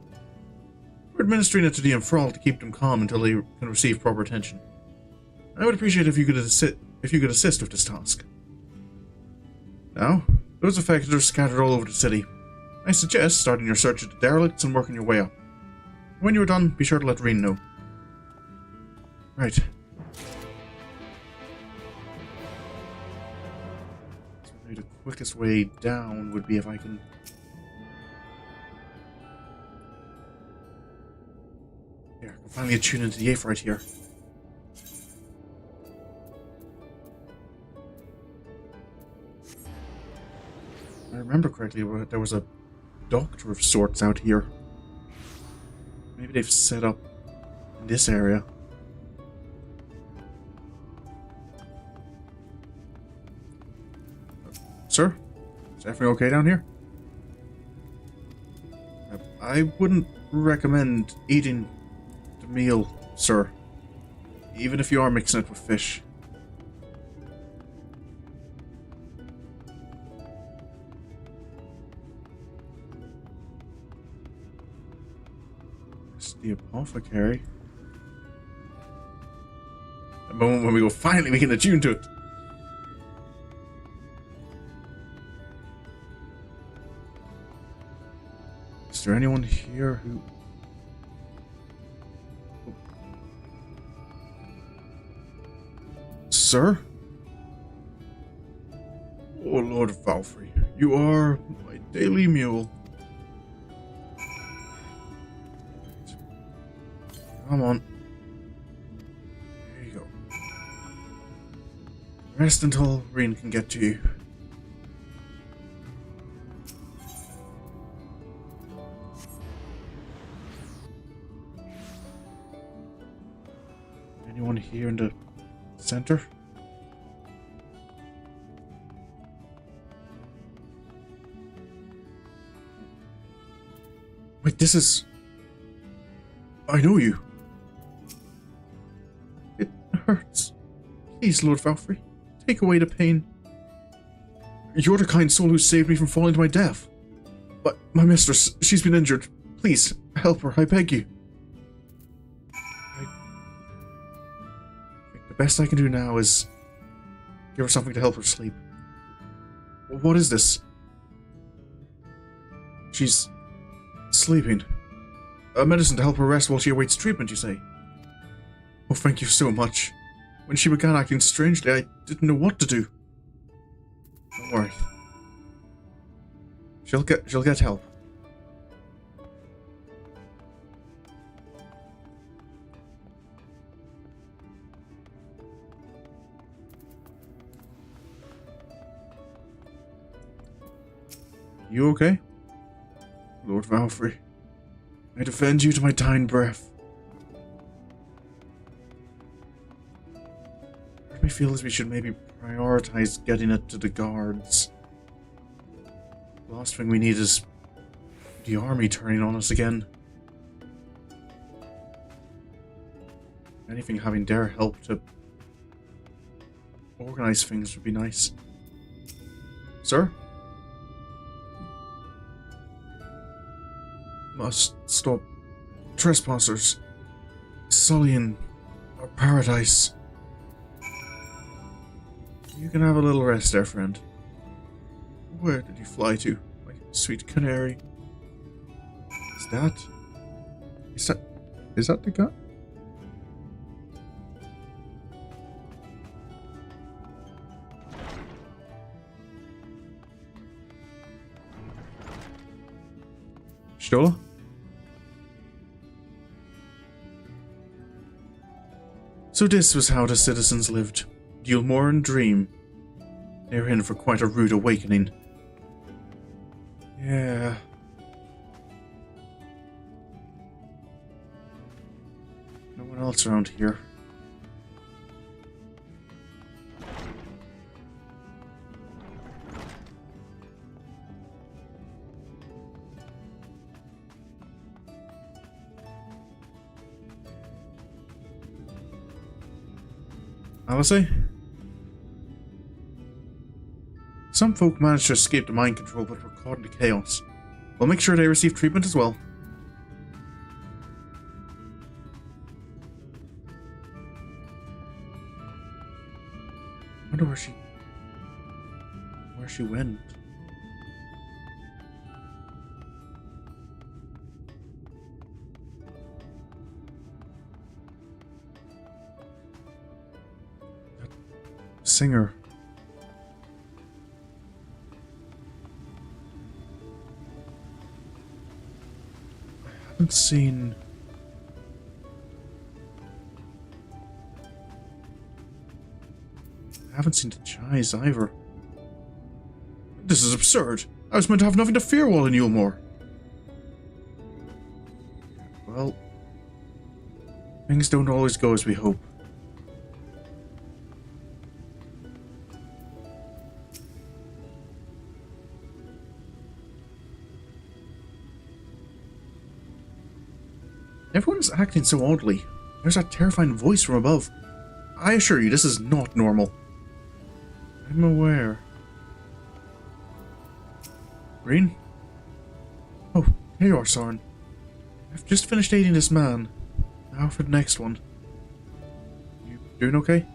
A: We're administering it to the enthralled to keep them calm until they can receive proper attention. I would appreciate if you could assist with this task. Now, those affected are scattered all over the city. I suggest starting your search of the derelicts and working your way up. When you're done, be sure to let Reen know. Right. So maybe the quickest way down would be if I can... Here, I can finally attune into the aether right here. If I remember correctly, there was a doctor of sorts out here. Maybe they've set up in this area. Sir? Is everything okay down here? I wouldn't recommend eating the meal, sir. Even if you are mixing it with fish. It's the apothecary. The moment when we go, finally we can attune to it. Is there anyone here who... Sir? Oh, Lord Valfrey, you are my daily mule. Come on. There you go. Rest until Reen can get to you. Anyone here in the center? Wait, this is... I know you. It hurts. Please, Lord Valfrey, take away the pain. You're the kind soul who saved me from falling to my death. But my mistress, she's been injured. Please, help her, I beg you. I think the best I can do now is give her something to help her sleep. What is this? She's sleeping. A medicine to help her rest while she awaits treatment, you say? Oh, thank you so much. When she began acting strangely, I didn't know what to do. Don't worry. She'll get help. You okay? Lord Valfrey, I defend you to my dying breath. Part of me feels we should maybe prioritize getting it to the guards. The last thing we need is the army turning on us again. Anything having their help to organize things would be nice. Sir? Must stop trespassers sullying our paradise. You can have a little rest there, friend. Where did you fly to, my sweet canary? Is that the guy? Stola? So this was how the citizens lived. Gilmore and Dream. They're in for quite a rude awakening. Yeah. No one else around here. Alice? Some folk managed to escape the mind control but were caught in the chaos. We'll make sure they receive treatment as well. wonder where she went. That singer. I haven't seen. I haven't seen the Chais either. This is absurd. I was meant to have nothing to fear while in Yulmore. Well, things don't always go as we hope. Everyone's acting so oddly. There's that terrifying voice from above. I assure you, this is not normal. I'm aware. Green? Oh, here you are, Sorin. I've just finished aiding this man. Now for the next one. You doing okay?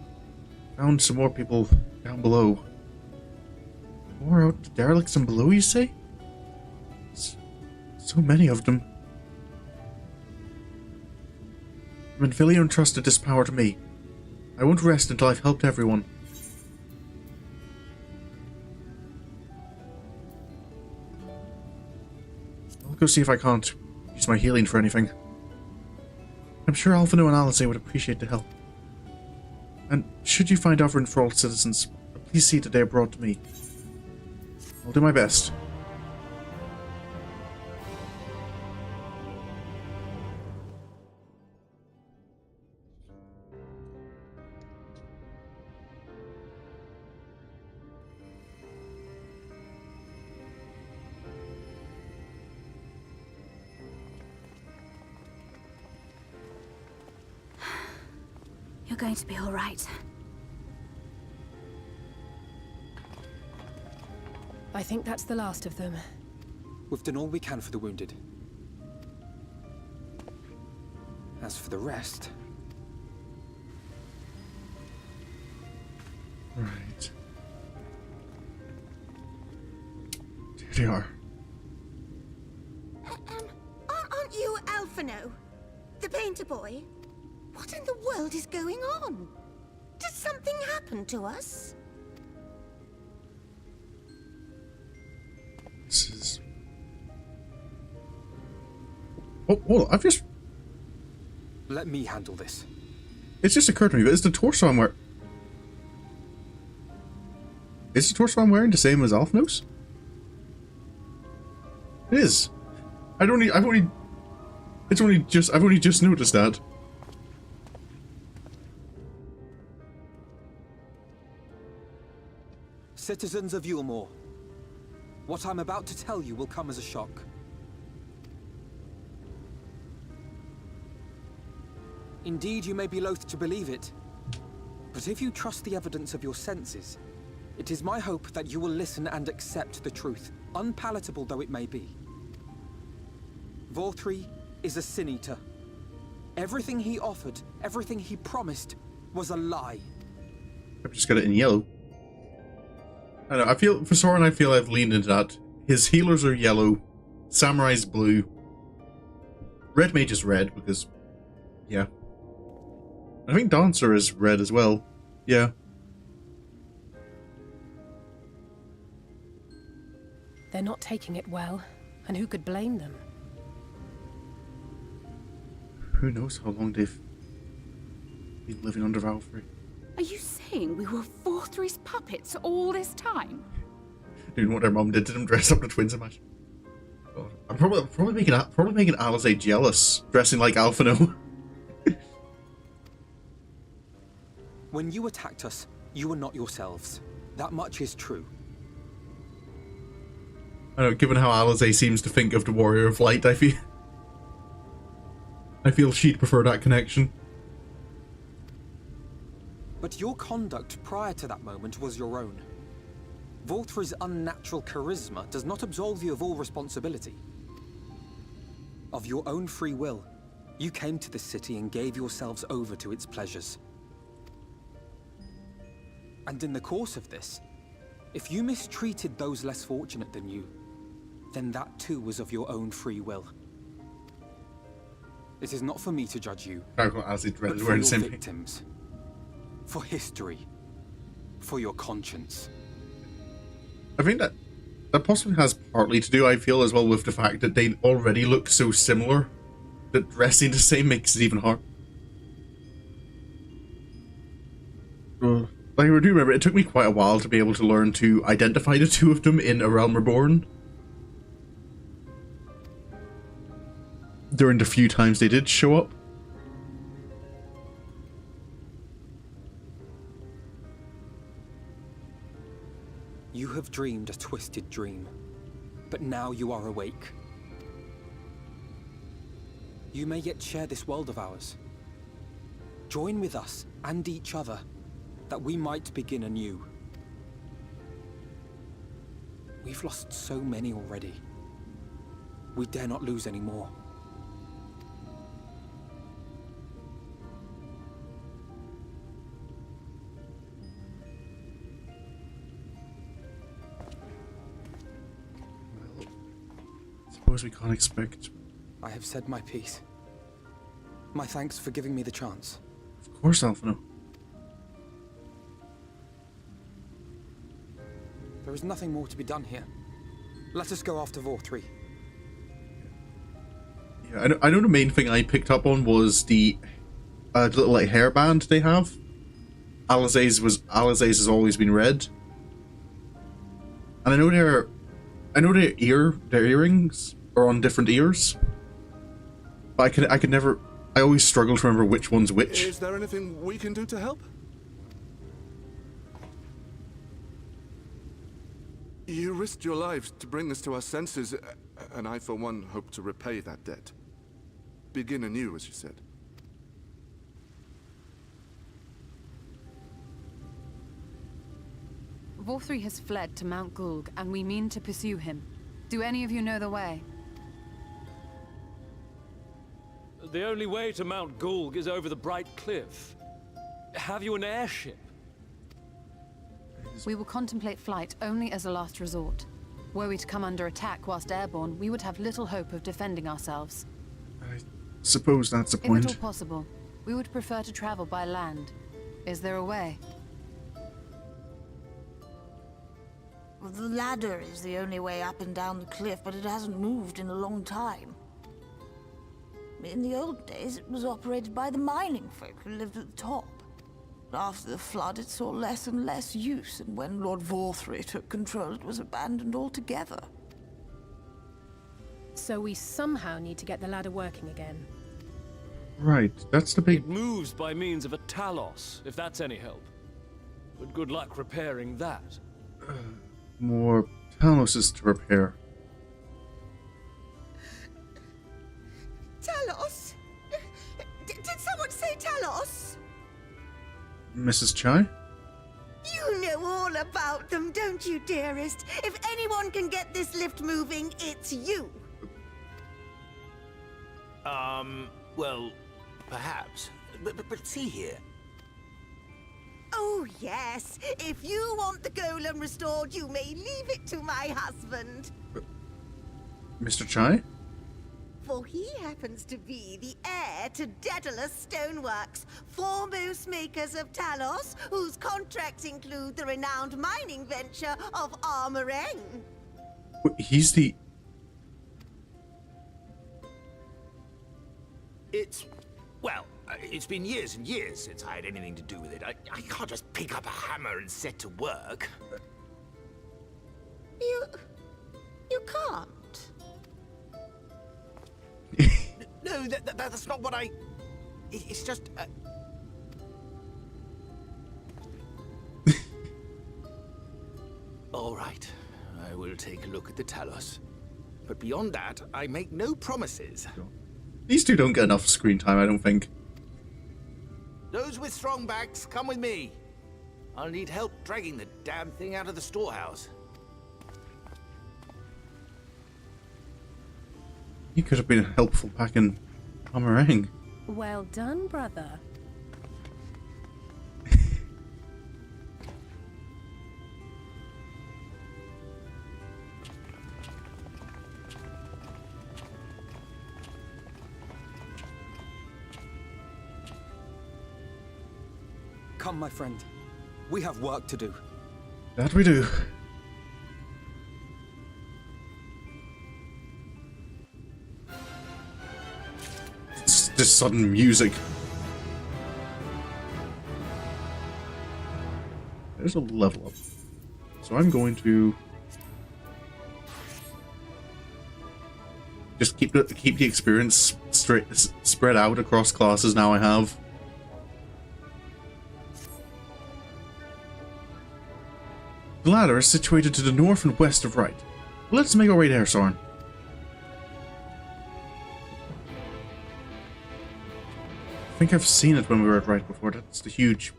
A: Found some more people down below. More out the derelicts and below, you say? So many of them. Menvilio entrusted this power to me. I won't rest until I've helped everyone. I'll go see if I can't use my healing for anything. I'm sure Alphino and Alice would appreciate the help. And should you find other enthralled citizens, please see that they are brought to me. I'll do my best.
I: You're going to be all right.
C: I think that's the last of them.
D: We've done all we can for the wounded. As for the rest...
A: Right. There they are.
L: Aren't you Alphino? The painter boy? What in the world is going on? Did something happen to us?
A: This is... Oh, hold on, I've just...
D: Let me handle this.
A: It's just occurred to me, but is the torso I'm wearing... Is the torso I'm wearing the same as Alphino's? It is. I've only just noticed that.
D: Citizens of Yulmore, what I'm about to tell you will come as a shock. Indeed, you may be loath to believe it, but if you trust the evidence of your senses, it is my hope that you will listen and accept the truth, unpalatable though it may be. Vorthri is a sin eater. Everything he offered, everything he promised, was a lie.
A: I've just got it in yellow. I don't know, I feel, for Sorin, I feel I've leaned into that. His healers are yellow, Samurai's blue, Red Mage is red, because, yeah. I think Dancer is red as well, yeah.
C: They're not taking it well, and who could blame them?
A: Who knows how long they've been living under Valkyrie.
M: Are you saying we were Vorthri's puppets all this time?
A: Doing what their mum did to them, dress up the twins and match. God, I'm probably making Alice jealous, dressing like Alphino.
D: When you attacked us, you were not yourselves. That much is true.
A: I know, given how Alice seems to think of the Warrior of Light, I feel she'd prefer that connection.
D: But your conduct prior to that moment was your own. Vorthri's unnatural charisma does not absolve you of all responsibility. Of your own free will, you came to this city and gave yourselves over to its pleasures. And in the course of this, if you mistreated those less fortunate than you, then that too was of your own free will. It is not for me to judge you, but for your victims, for history, for your conscience.
A: I think that possibly has partly to do, I feel, as well with the fact that they already look so similar that dressing the same makes it even hard. Like, I do remember, it took me quite a while to be able to learn to identify the two of them in A Realm Reborn. During the few times they did show up.
D: You have dreamed a twisted dream, but now you are awake. You may yet share this world of ours. Join with us and each other, that we might begin anew. We've lost so many already. We dare not lose any more.
A: Suppose we can't expect...
D: I have said my piece. My thanks for giving me the chance.
A: Of course, Alphino.
D: There is nothing more to be done here. Let us go after Vor3.
A: Yeah, I know the main thing I picked up on was the little like hairband they have. Alizé's has always been red. And I know their earrings are on different ears. But I could never, I always struggle to remember which one's which.
K: Is there anything we can do to help? You risked your lives to bring us to our senses, and I for one hope to repay that debt. Begin anew, as you said.
F: Vor3 has fled to Mount Gulg, and we mean to pursue him. Do any of you know the way?
N: The only way to Mount Gulg is over the Bright Cliff. Have you an airship?
F: We will contemplate flight only as a last resort. Were we to come under attack whilst airborne, we would have little hope of defending ourselves.
A: I suppose that's the
F: If
A: point.
F: at all possible, we would prefer to travel by land. Is there a way?
O: Well, the ladder is the only way up and down the cliff, but it hasn't moved in a long time. In the old days, it was operated by the mining folk who lived at the top. After the flood, it saw less and less use, and when Lord Vor3 took control, it was abandoned altogether.
C: So we somehow need to get the ladder working again.
A: Right, that's the big...
N: It moves by means of a Talos, if that's any help. But good luck repairing that.
A: More Taloses to repair.
L: Talos? Did someone say Talos?
A: Mrs. Chai?
L: You know all about them, don't you, dearest? If anyone can get this lift moving, it's you.
P: Well, perhaps. But see here.
L: Oh, yes. If you want the golem restored, you may leave it to my husband.
A: Mr. Chai?
L: For he happens to be the heir to Daedalus Stoneworks, foremost makers of Talos, whose contracts include the renowned mining venture of Armoreng.
A: He's the...
P: Well, it's been years and years since I had anything to do with it. I can't just pick up a hammer and set to work.
L: You can't?
P: No, that's not what I... It's just... All right, I will take a look at the Talos. But beyond that, I make no promises.
A: These two don't get enough screen time, I don't think.
P: Those with strong backs, come with me. I'll need help dragging the damn thing out of the storehouse.
A: He could have been helpful back in Armoreng.
C: Well done, brother.
D: Come, my friend. We have work to do.
A: That we do. It's this sudden music. There's a level up. So I'm going to just keep the experience spread out across classes now I have. The ladder is situated to the north and west of Right. Let's make our way there, Sorin. I think I've seen it when we were at Right before. That's the huge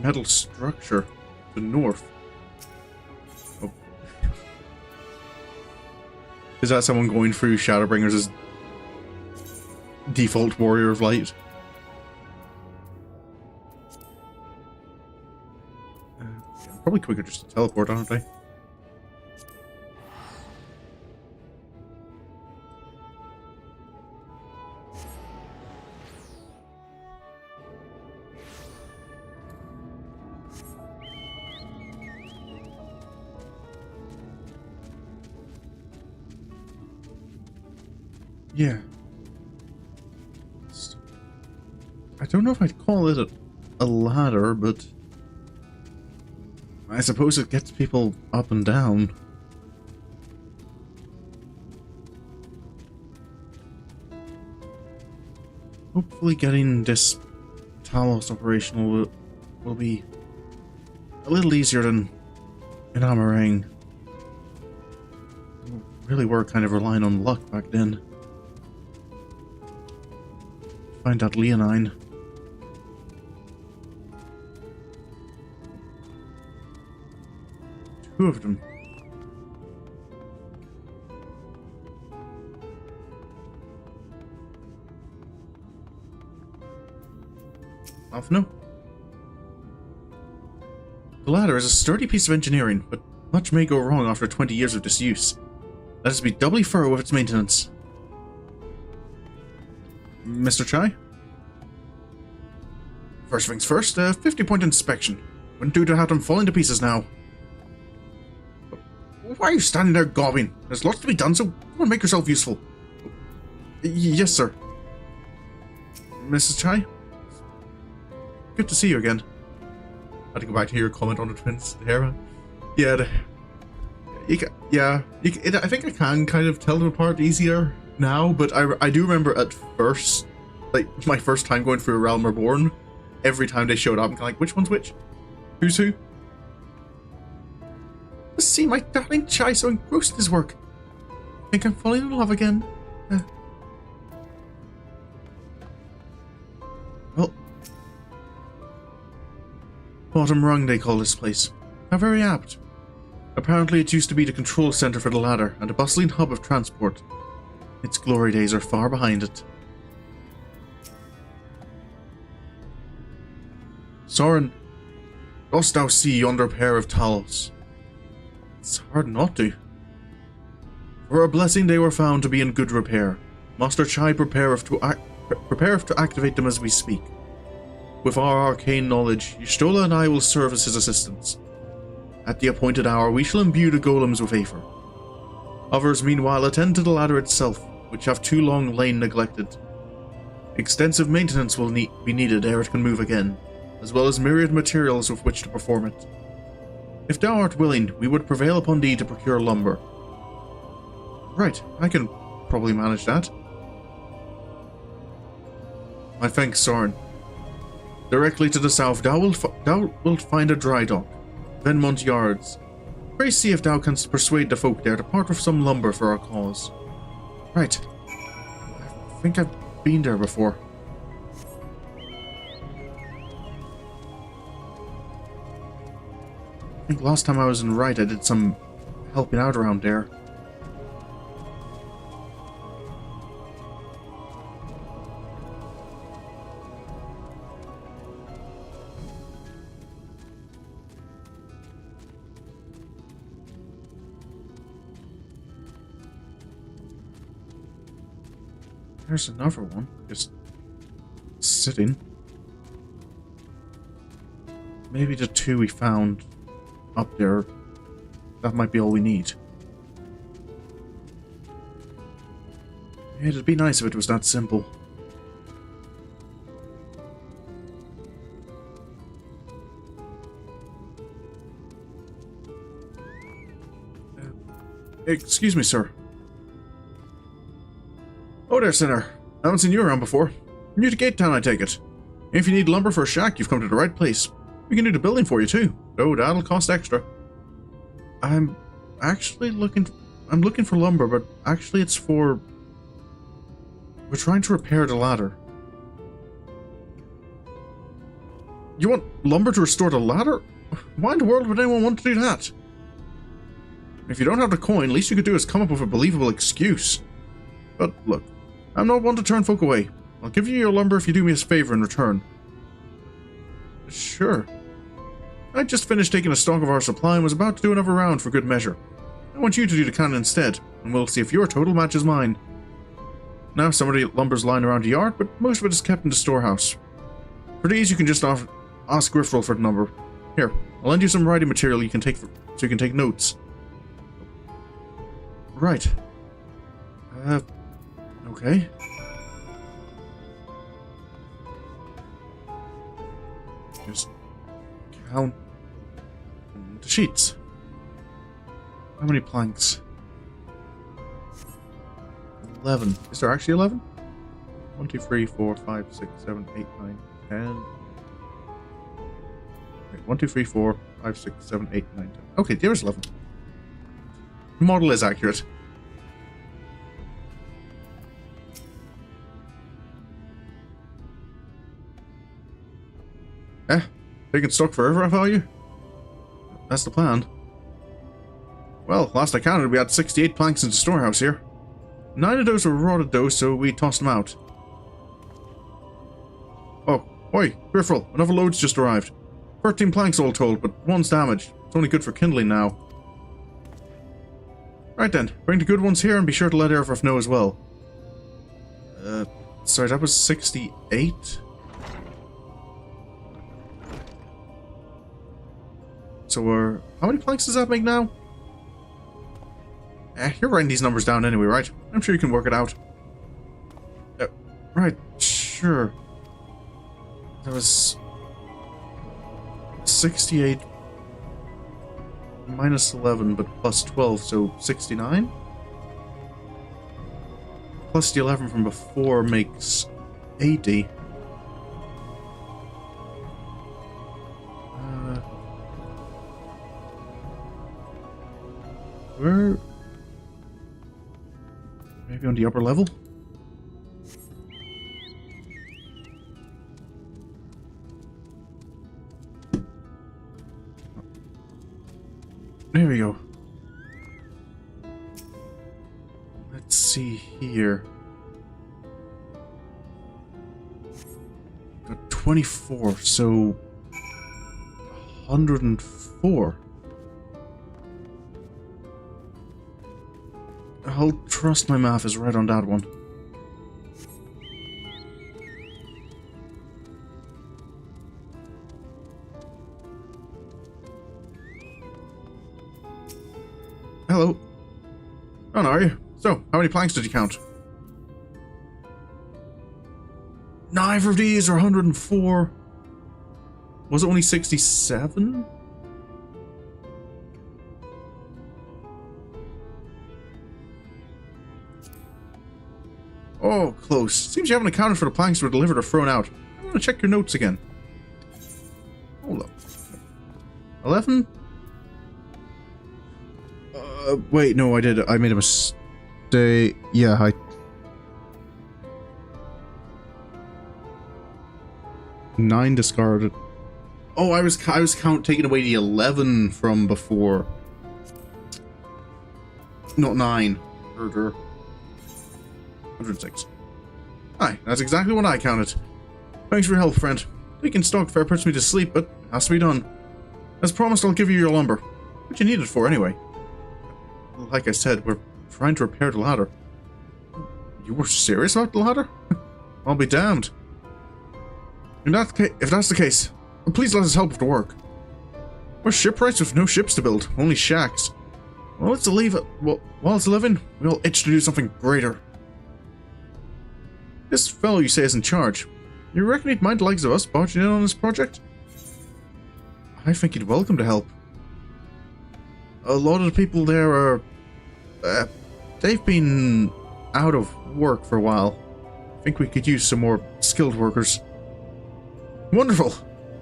A: metal structure to the north. Oh. Is that someone going through Shadowbringers' default Warrior of Light? Probably quicker just to teleport, aren't they? Yeah. I don't know if I'd call it a ladder, but I suppose it gets people up and down. Hopefully getting this Talos operational will be a little easier than in Amarang. We really were kind of relying on luck back then. Find that Leonine. Two of them. Off no. The ladder is a sturdy piece of engineering, but much may go wrong after 20 years of disuse. Let us be doubly thorough with its maintenance. Mr. Chai? First things first, 50-point inspection. Wouldn't do to have them falling to pieces now. Why are you standing there gobbing? There's lots to be done, so go and make yourself useful. Yes, sir. Mrs. Chai? Good to see you again. I had to go back to hear your comment on the twins, Hera. Yeah, I think I can kind of tell them apart easier now, but I do remember at first, like, my first time going through A Realm Reborn, every time they showed up, I'm kind of like, which one's which? Who's who? To see my darling Chai so engrossed in his work. I think I'm falling in love again. Well, bottom rung they call this place. How very apt. Apparently it used to be the control center for the ladder and a bustling hub of transport. Its glory days are far behind it. Sorin, dost thou see yonder pair of Talos? It's hard not to. For a blessing they were found to be in good repair. Master Chai prepareth to activate them as we speak. With our arcane knowledge, Y'shtola and I will serve as his assistants. At the appointed hour, we shall imbue the golems with aether. Others, meanwhile, attend to the ladder itself, which have too long lain neglected. Extensive maintenance will be needed ere it can move again, as well as myriad materials with which to perform it. If thou art willing, we would prevail upon thee to procure lumber. Right, I can probably manage that. My thanks, Sorin. Directly to the south, thou wilt find a dry dock, Venmont Yards. Pray see if thou canst persuade the folk there to part with some lumber for our cause. Right. I think I've been there before. I think last time I was in Right, I did some helping out around there. There's another one, just sitting. maybe the 2 we found up there, that might be all we need. It'd be nice if it was that simple. Excuse me, sir. Oh there, sinner. I haven't seen you around before. New to Gate Town, I take it. If you need lumber for a shack, you've come to the right place. We can do the building for you too, though that'll cost extra. I'm actually looking for lumber, but actually it's for... We're trying to repair the ladder. You want lumber to restore the ladder? Why in the world would anyone want to do that? If you don't have the coin, least you could do is come up with a believable excuse. But look, I'm not one to turn folk away. I'll give you your lumber if you do me a favor in return. Sure. I just finished taking a stock of our supply and was about to do another round for good measure. I want you to do the cannon instead, and we'll see if your total matches mine. Now some of the lumber's lying around the yard, but most of it is kept in the storehouse. For these, you can just ask Griffroll for the number. Here, I'll lend you some writing material you can take so you can take notes. Right. Okay. Just count the sheets. How many planks? 11. Is there actually 11? 1, 2, 3, 4, 5, 6, 7, 8, 9, 10. Wait, 1, 2, 3, 4, 5, 6, 7, 8, 9, 10. Okay, there is 11. The model is accurate. Taking stock forever, I value? That's the plan. Well, last I counted, we had 68 planks in the storehouse here. 9 of those were rotted though, so we tossed them out. Oh, oi, Griffroll, another load's just arrived. 13 planks all told, but one's damaged. It's only good for kindling now. Right then, bring the good ones here and be sure to let Aerith know as well. Sorry, that was 68? So we're... How many planks does that make now? You're writing these numbers down anyway, right? I'm sure you can work it out. Right, sure. That was... 68... minus 11, but plus 12, so 69? Plus the 11 from before makes 80. Where? Maybe on the upper level? There we go. Let's see here. Got 24, so 104. I'll trust my math is right on that one. Hello. Oh, no, are you? So, how many planks did you count? 9 of these are 104. Was it only 67? Oh, close. Seems you haven't accounted for the planks that were delivered or thrown out. I'm going to check your notes again. Hold up. 11? Wait, no, I did. I made a mistake. Yeah, 9 discarded. Oh, I was taking away the 11 from before. Not 9. Murder. 106. Aye, that's exactly what I counted. Thanks for your help, friend. Taking stock fair puts me to sleep, but it has to be done. As promised, I'll give you your lumber. What you need it for, anyway? Like I said, we're trying to repair the ladder. You were serious about the ladder? I'll be damned. If that's the case, please let us help with the work. We're shipwrights with no ships to build, only shacks. Well, let's leave it. Well, while it's living, we all itch to do something greater. This fellow you say is in charge. You reckon he'd mind the likes of us barging in on this project? I think he'd welcome to help. A lot of the people there are... they've been out of work for a while. I think we could use some more skilled workers. Wonderful!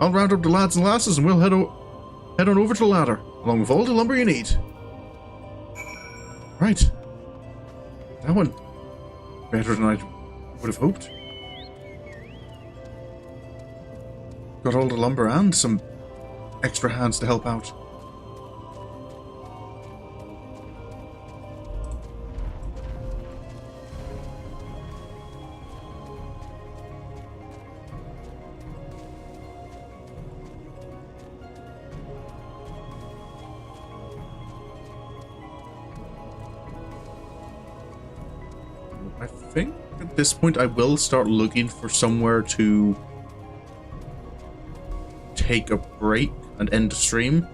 A: I'll round up the lads and lasses and we'll head on over to the ladder, along with all the lumber you need. Right. That went better than I would have hoped. Got all the lumber and some extra hands to help out. I think at this point I will start looking for somewhere to take a break and end the stream,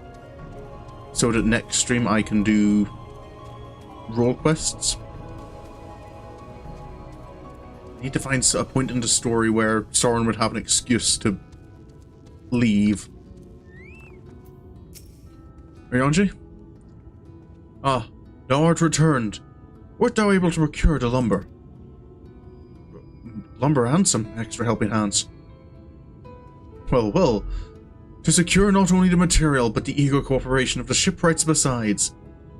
A: so that next stream I can do role quests. I need to find a point in the story where Sorin would have an excuse to leave. Ryonji? Ah, thou art returned. Wert thou able to procure the lumber? Lumber and some extra helping hands. Well, well. To secure not only the material, but the eager cooperation of the shipwrights besides.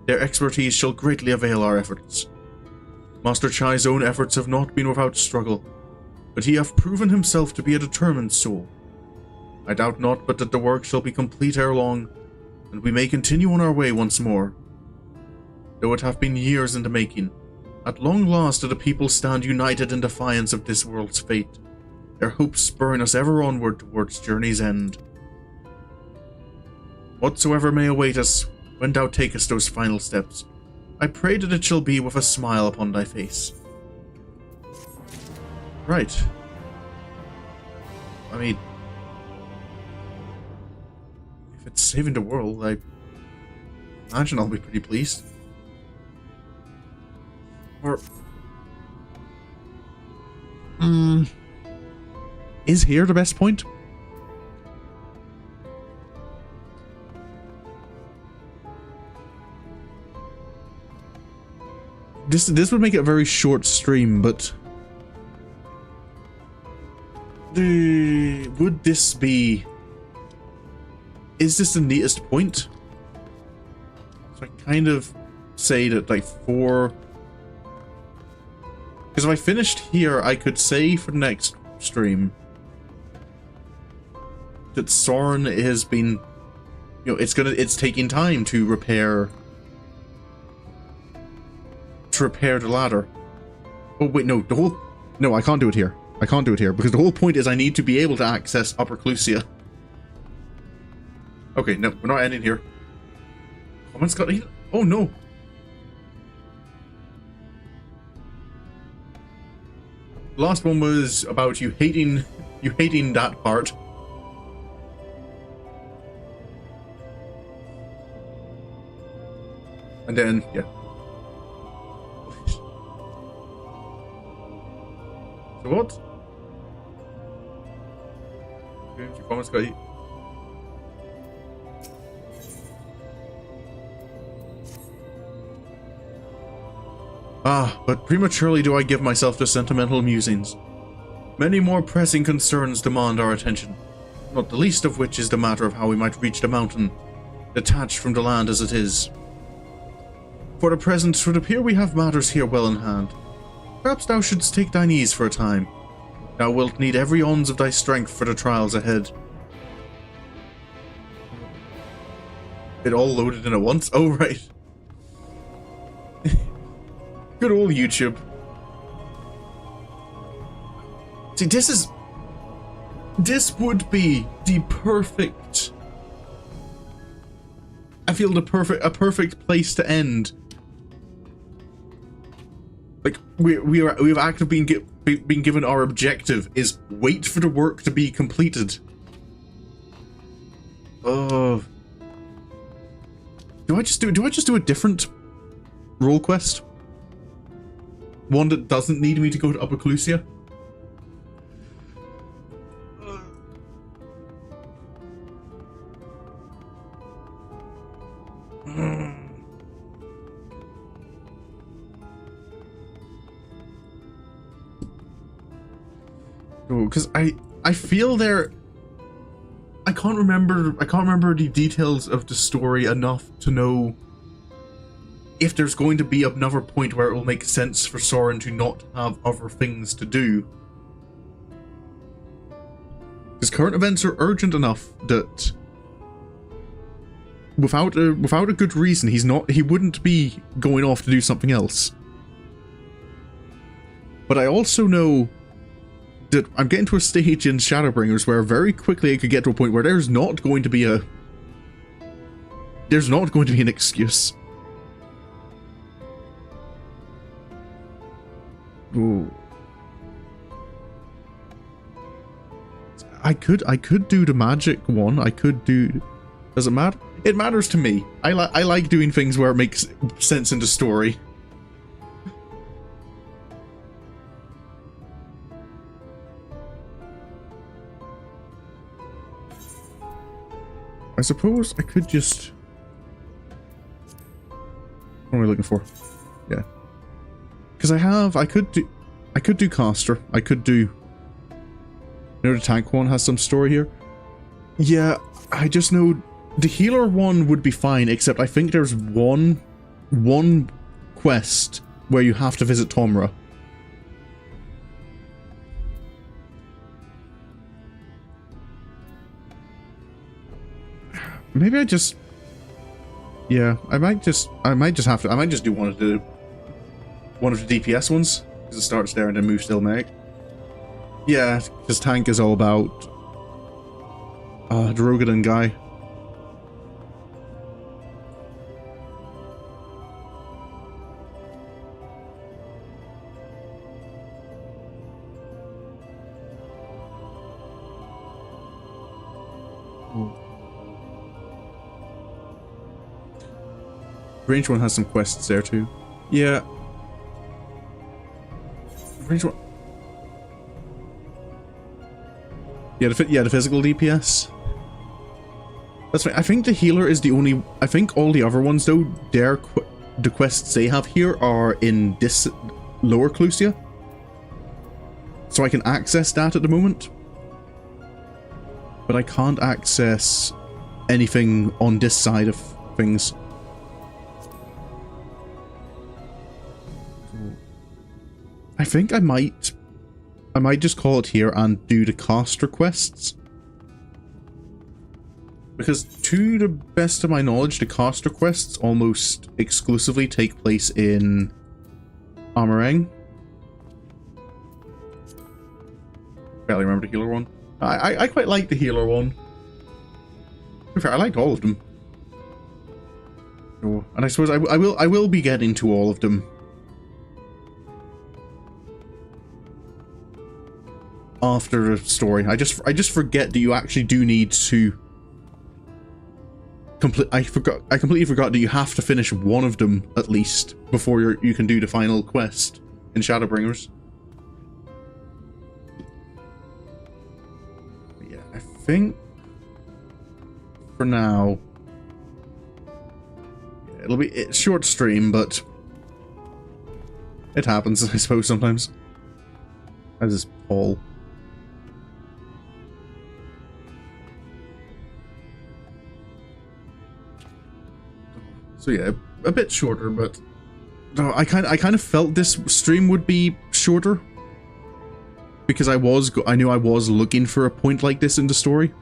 A: Their expertise shall greatly avail our efforts. Master Chai's own efforts have not been without struggle, but he hath proven himself to be a determined soul. I doubt not but that the work shall be complete ere long, and we may continue on our way once more. Though it hath been years in the making, at long last do the people stand united in defiance of this world's fate, their hopes spurring us ever onward towards journey's end. Whatsoever may await us when thou takest those final steps, I pray that it shall be with a smile upon thy face. Right. I mean, if it's saving the world, I imagine I'll be pretty pleased. Or... is here the best point? This would make it a very short stream, but... would this be... is this the neatest point? So I kind of say that, like, 4... because if I finished here, I could say for the next stream that Sorin has been, you know, it's taking time to repair the ladder. Oh wait, no, no, I can't do it here. I can't do it here because the whole point is I need to be able to access Upper Kholusia. Okay, no, we're not ending here. Comments got... oh no. Last one was about you hating that part. And then, yeah. So what? Okay, your comments got... but prematurely do I give myself to sentimental musings. Many more pressing concerns demand our attention, not the least of which is the matter of how we might reach the mountain, detached from the land as it is. For the present, it would appear we have matters here well in hand. Perhaps thou shouldst take thine ease for a time. Thou wilt need every ounce of thy strength for the trials ahead. It all loaded in at once? Oh, right. Good old YouTube. See, this would be the perfect... I feel a perfect place to end. Like, we have actively been given our objective is wait for the work to be completed. Oh, Do I just do a different role quest? One that doesn't need me to go to Upper Kholusia? Because I feel there. I can't remember the details of the story enough to know if there's going to be another point where it will make sense for Sorin to not have other things to do. His current events are urgent enough that without a good reason he wouldn't be going off to do something else. But I also know that I'm getting to a stage in Shadowbringers where very quickly I could get to a point where there's not going to be an excuse. Ooh. I could do the magic one. I could do. Does it matter? It matters to me. I like doing things where it makes sense in the story. I suppose I could just. What am I looking for? Yeah. Because I could do caster. I could do. You know, the tank one has some story here. Yeah, I just know the healer one would be fine, except I think there's one quest where you have to visit Tomra. Maybe I just. Yeah, I might just do one of the DPS ones, because it starts there and then moves still mag. Yeah, because tank is all about the Rogadan guy. Range one has some quests there too. Yeah. Range one. Yeah, the physical DPS. That's fine. I think the healer is the only. I think all the other ones though, the quests they have here are in this lower Kholusia, so I can access that at the moment. But I can't access anything on this side of things. I think I might just call it here and do the caster quests. Because to the best of my knowledge, the caster quests almost exclusively take place in Amarang. Barely remember the healer one. I quite like the healer one. To be fair, I liked all of them. Oh, and I suppose I will be getting to all of them. After the story. I just forget that you actually do need to complete. I completely forgot that you have to finish one of them at least before you can do the final quest in Shadowbringers. But yeah, I think for now it'll be a short stream, but it happens, I suppose, sometimes. As is Paul. So yeah, a bit shorter, but no, I kind of felt this stream would be shorter because I knew I was looking for a point like this in the story.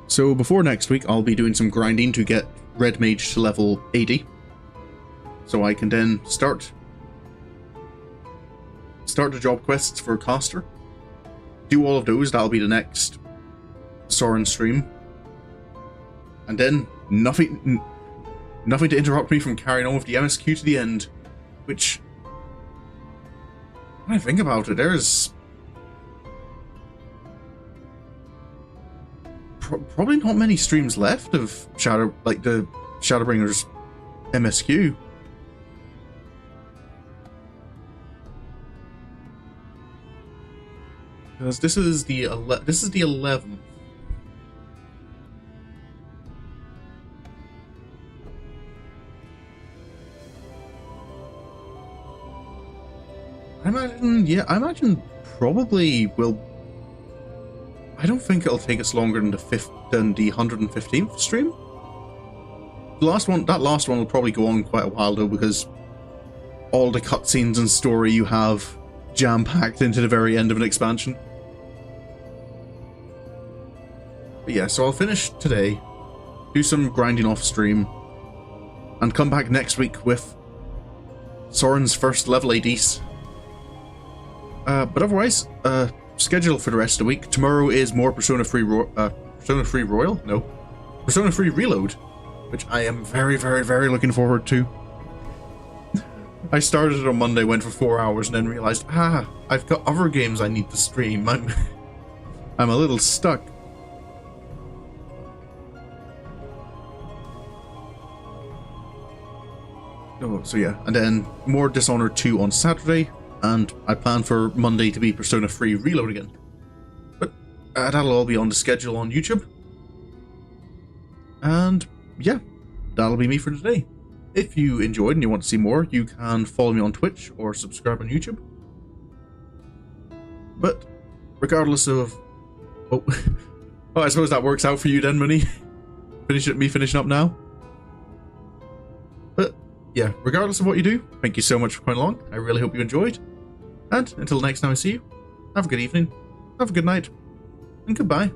A: So before next week, I'll be doing some grinding to get Red Mage to level 80, so I can then start the job quests for caster. Do all of those. That'll be the next Sorin stream. And then nothing to interrupt me from carrying on with the MSQ to the end. Which, when I think about it, there's probably not many streams left of the Shadowbringers MSQ. Because this is the 11th. I imagine probably will. I don't think it'll take us longer than the 115th stream. That last one will probably go on quite a while though, because all the cutscenes and story you have jam-packed into the very end of an expansion. But yeah, so I'll finish today, do some grinding off stream, and come back next week with Sorin's first level ADs. But otherwise, schedule for the rest of the week. Tomorrow is more Persona 3 Royal? No. Persona 3 Reload, which I am very, very, very looking forward to. I started it on Monday, went for 4 hours, and then realized, I've got other games I need to stream. I'm a little stuck. Oh, so yeah, and then more Dishonored 2 on Saturday, and I plan for Monday to be Persona 3 Reload again. But that'll all be on the schedule on YouTube. And yeah, that'll be me for today. If you enjoyed and you want to see more, you can follow me on Twitch or subscribe on YouTube. But regardless of... Oh, I suppose that works out for you then, Money. Me finishing up now. But yeah, regardless of what you do, thank you so much for coming along. I really hope you enjoyed. And until next time I see you, have a good evening, have a good night, and goodbye.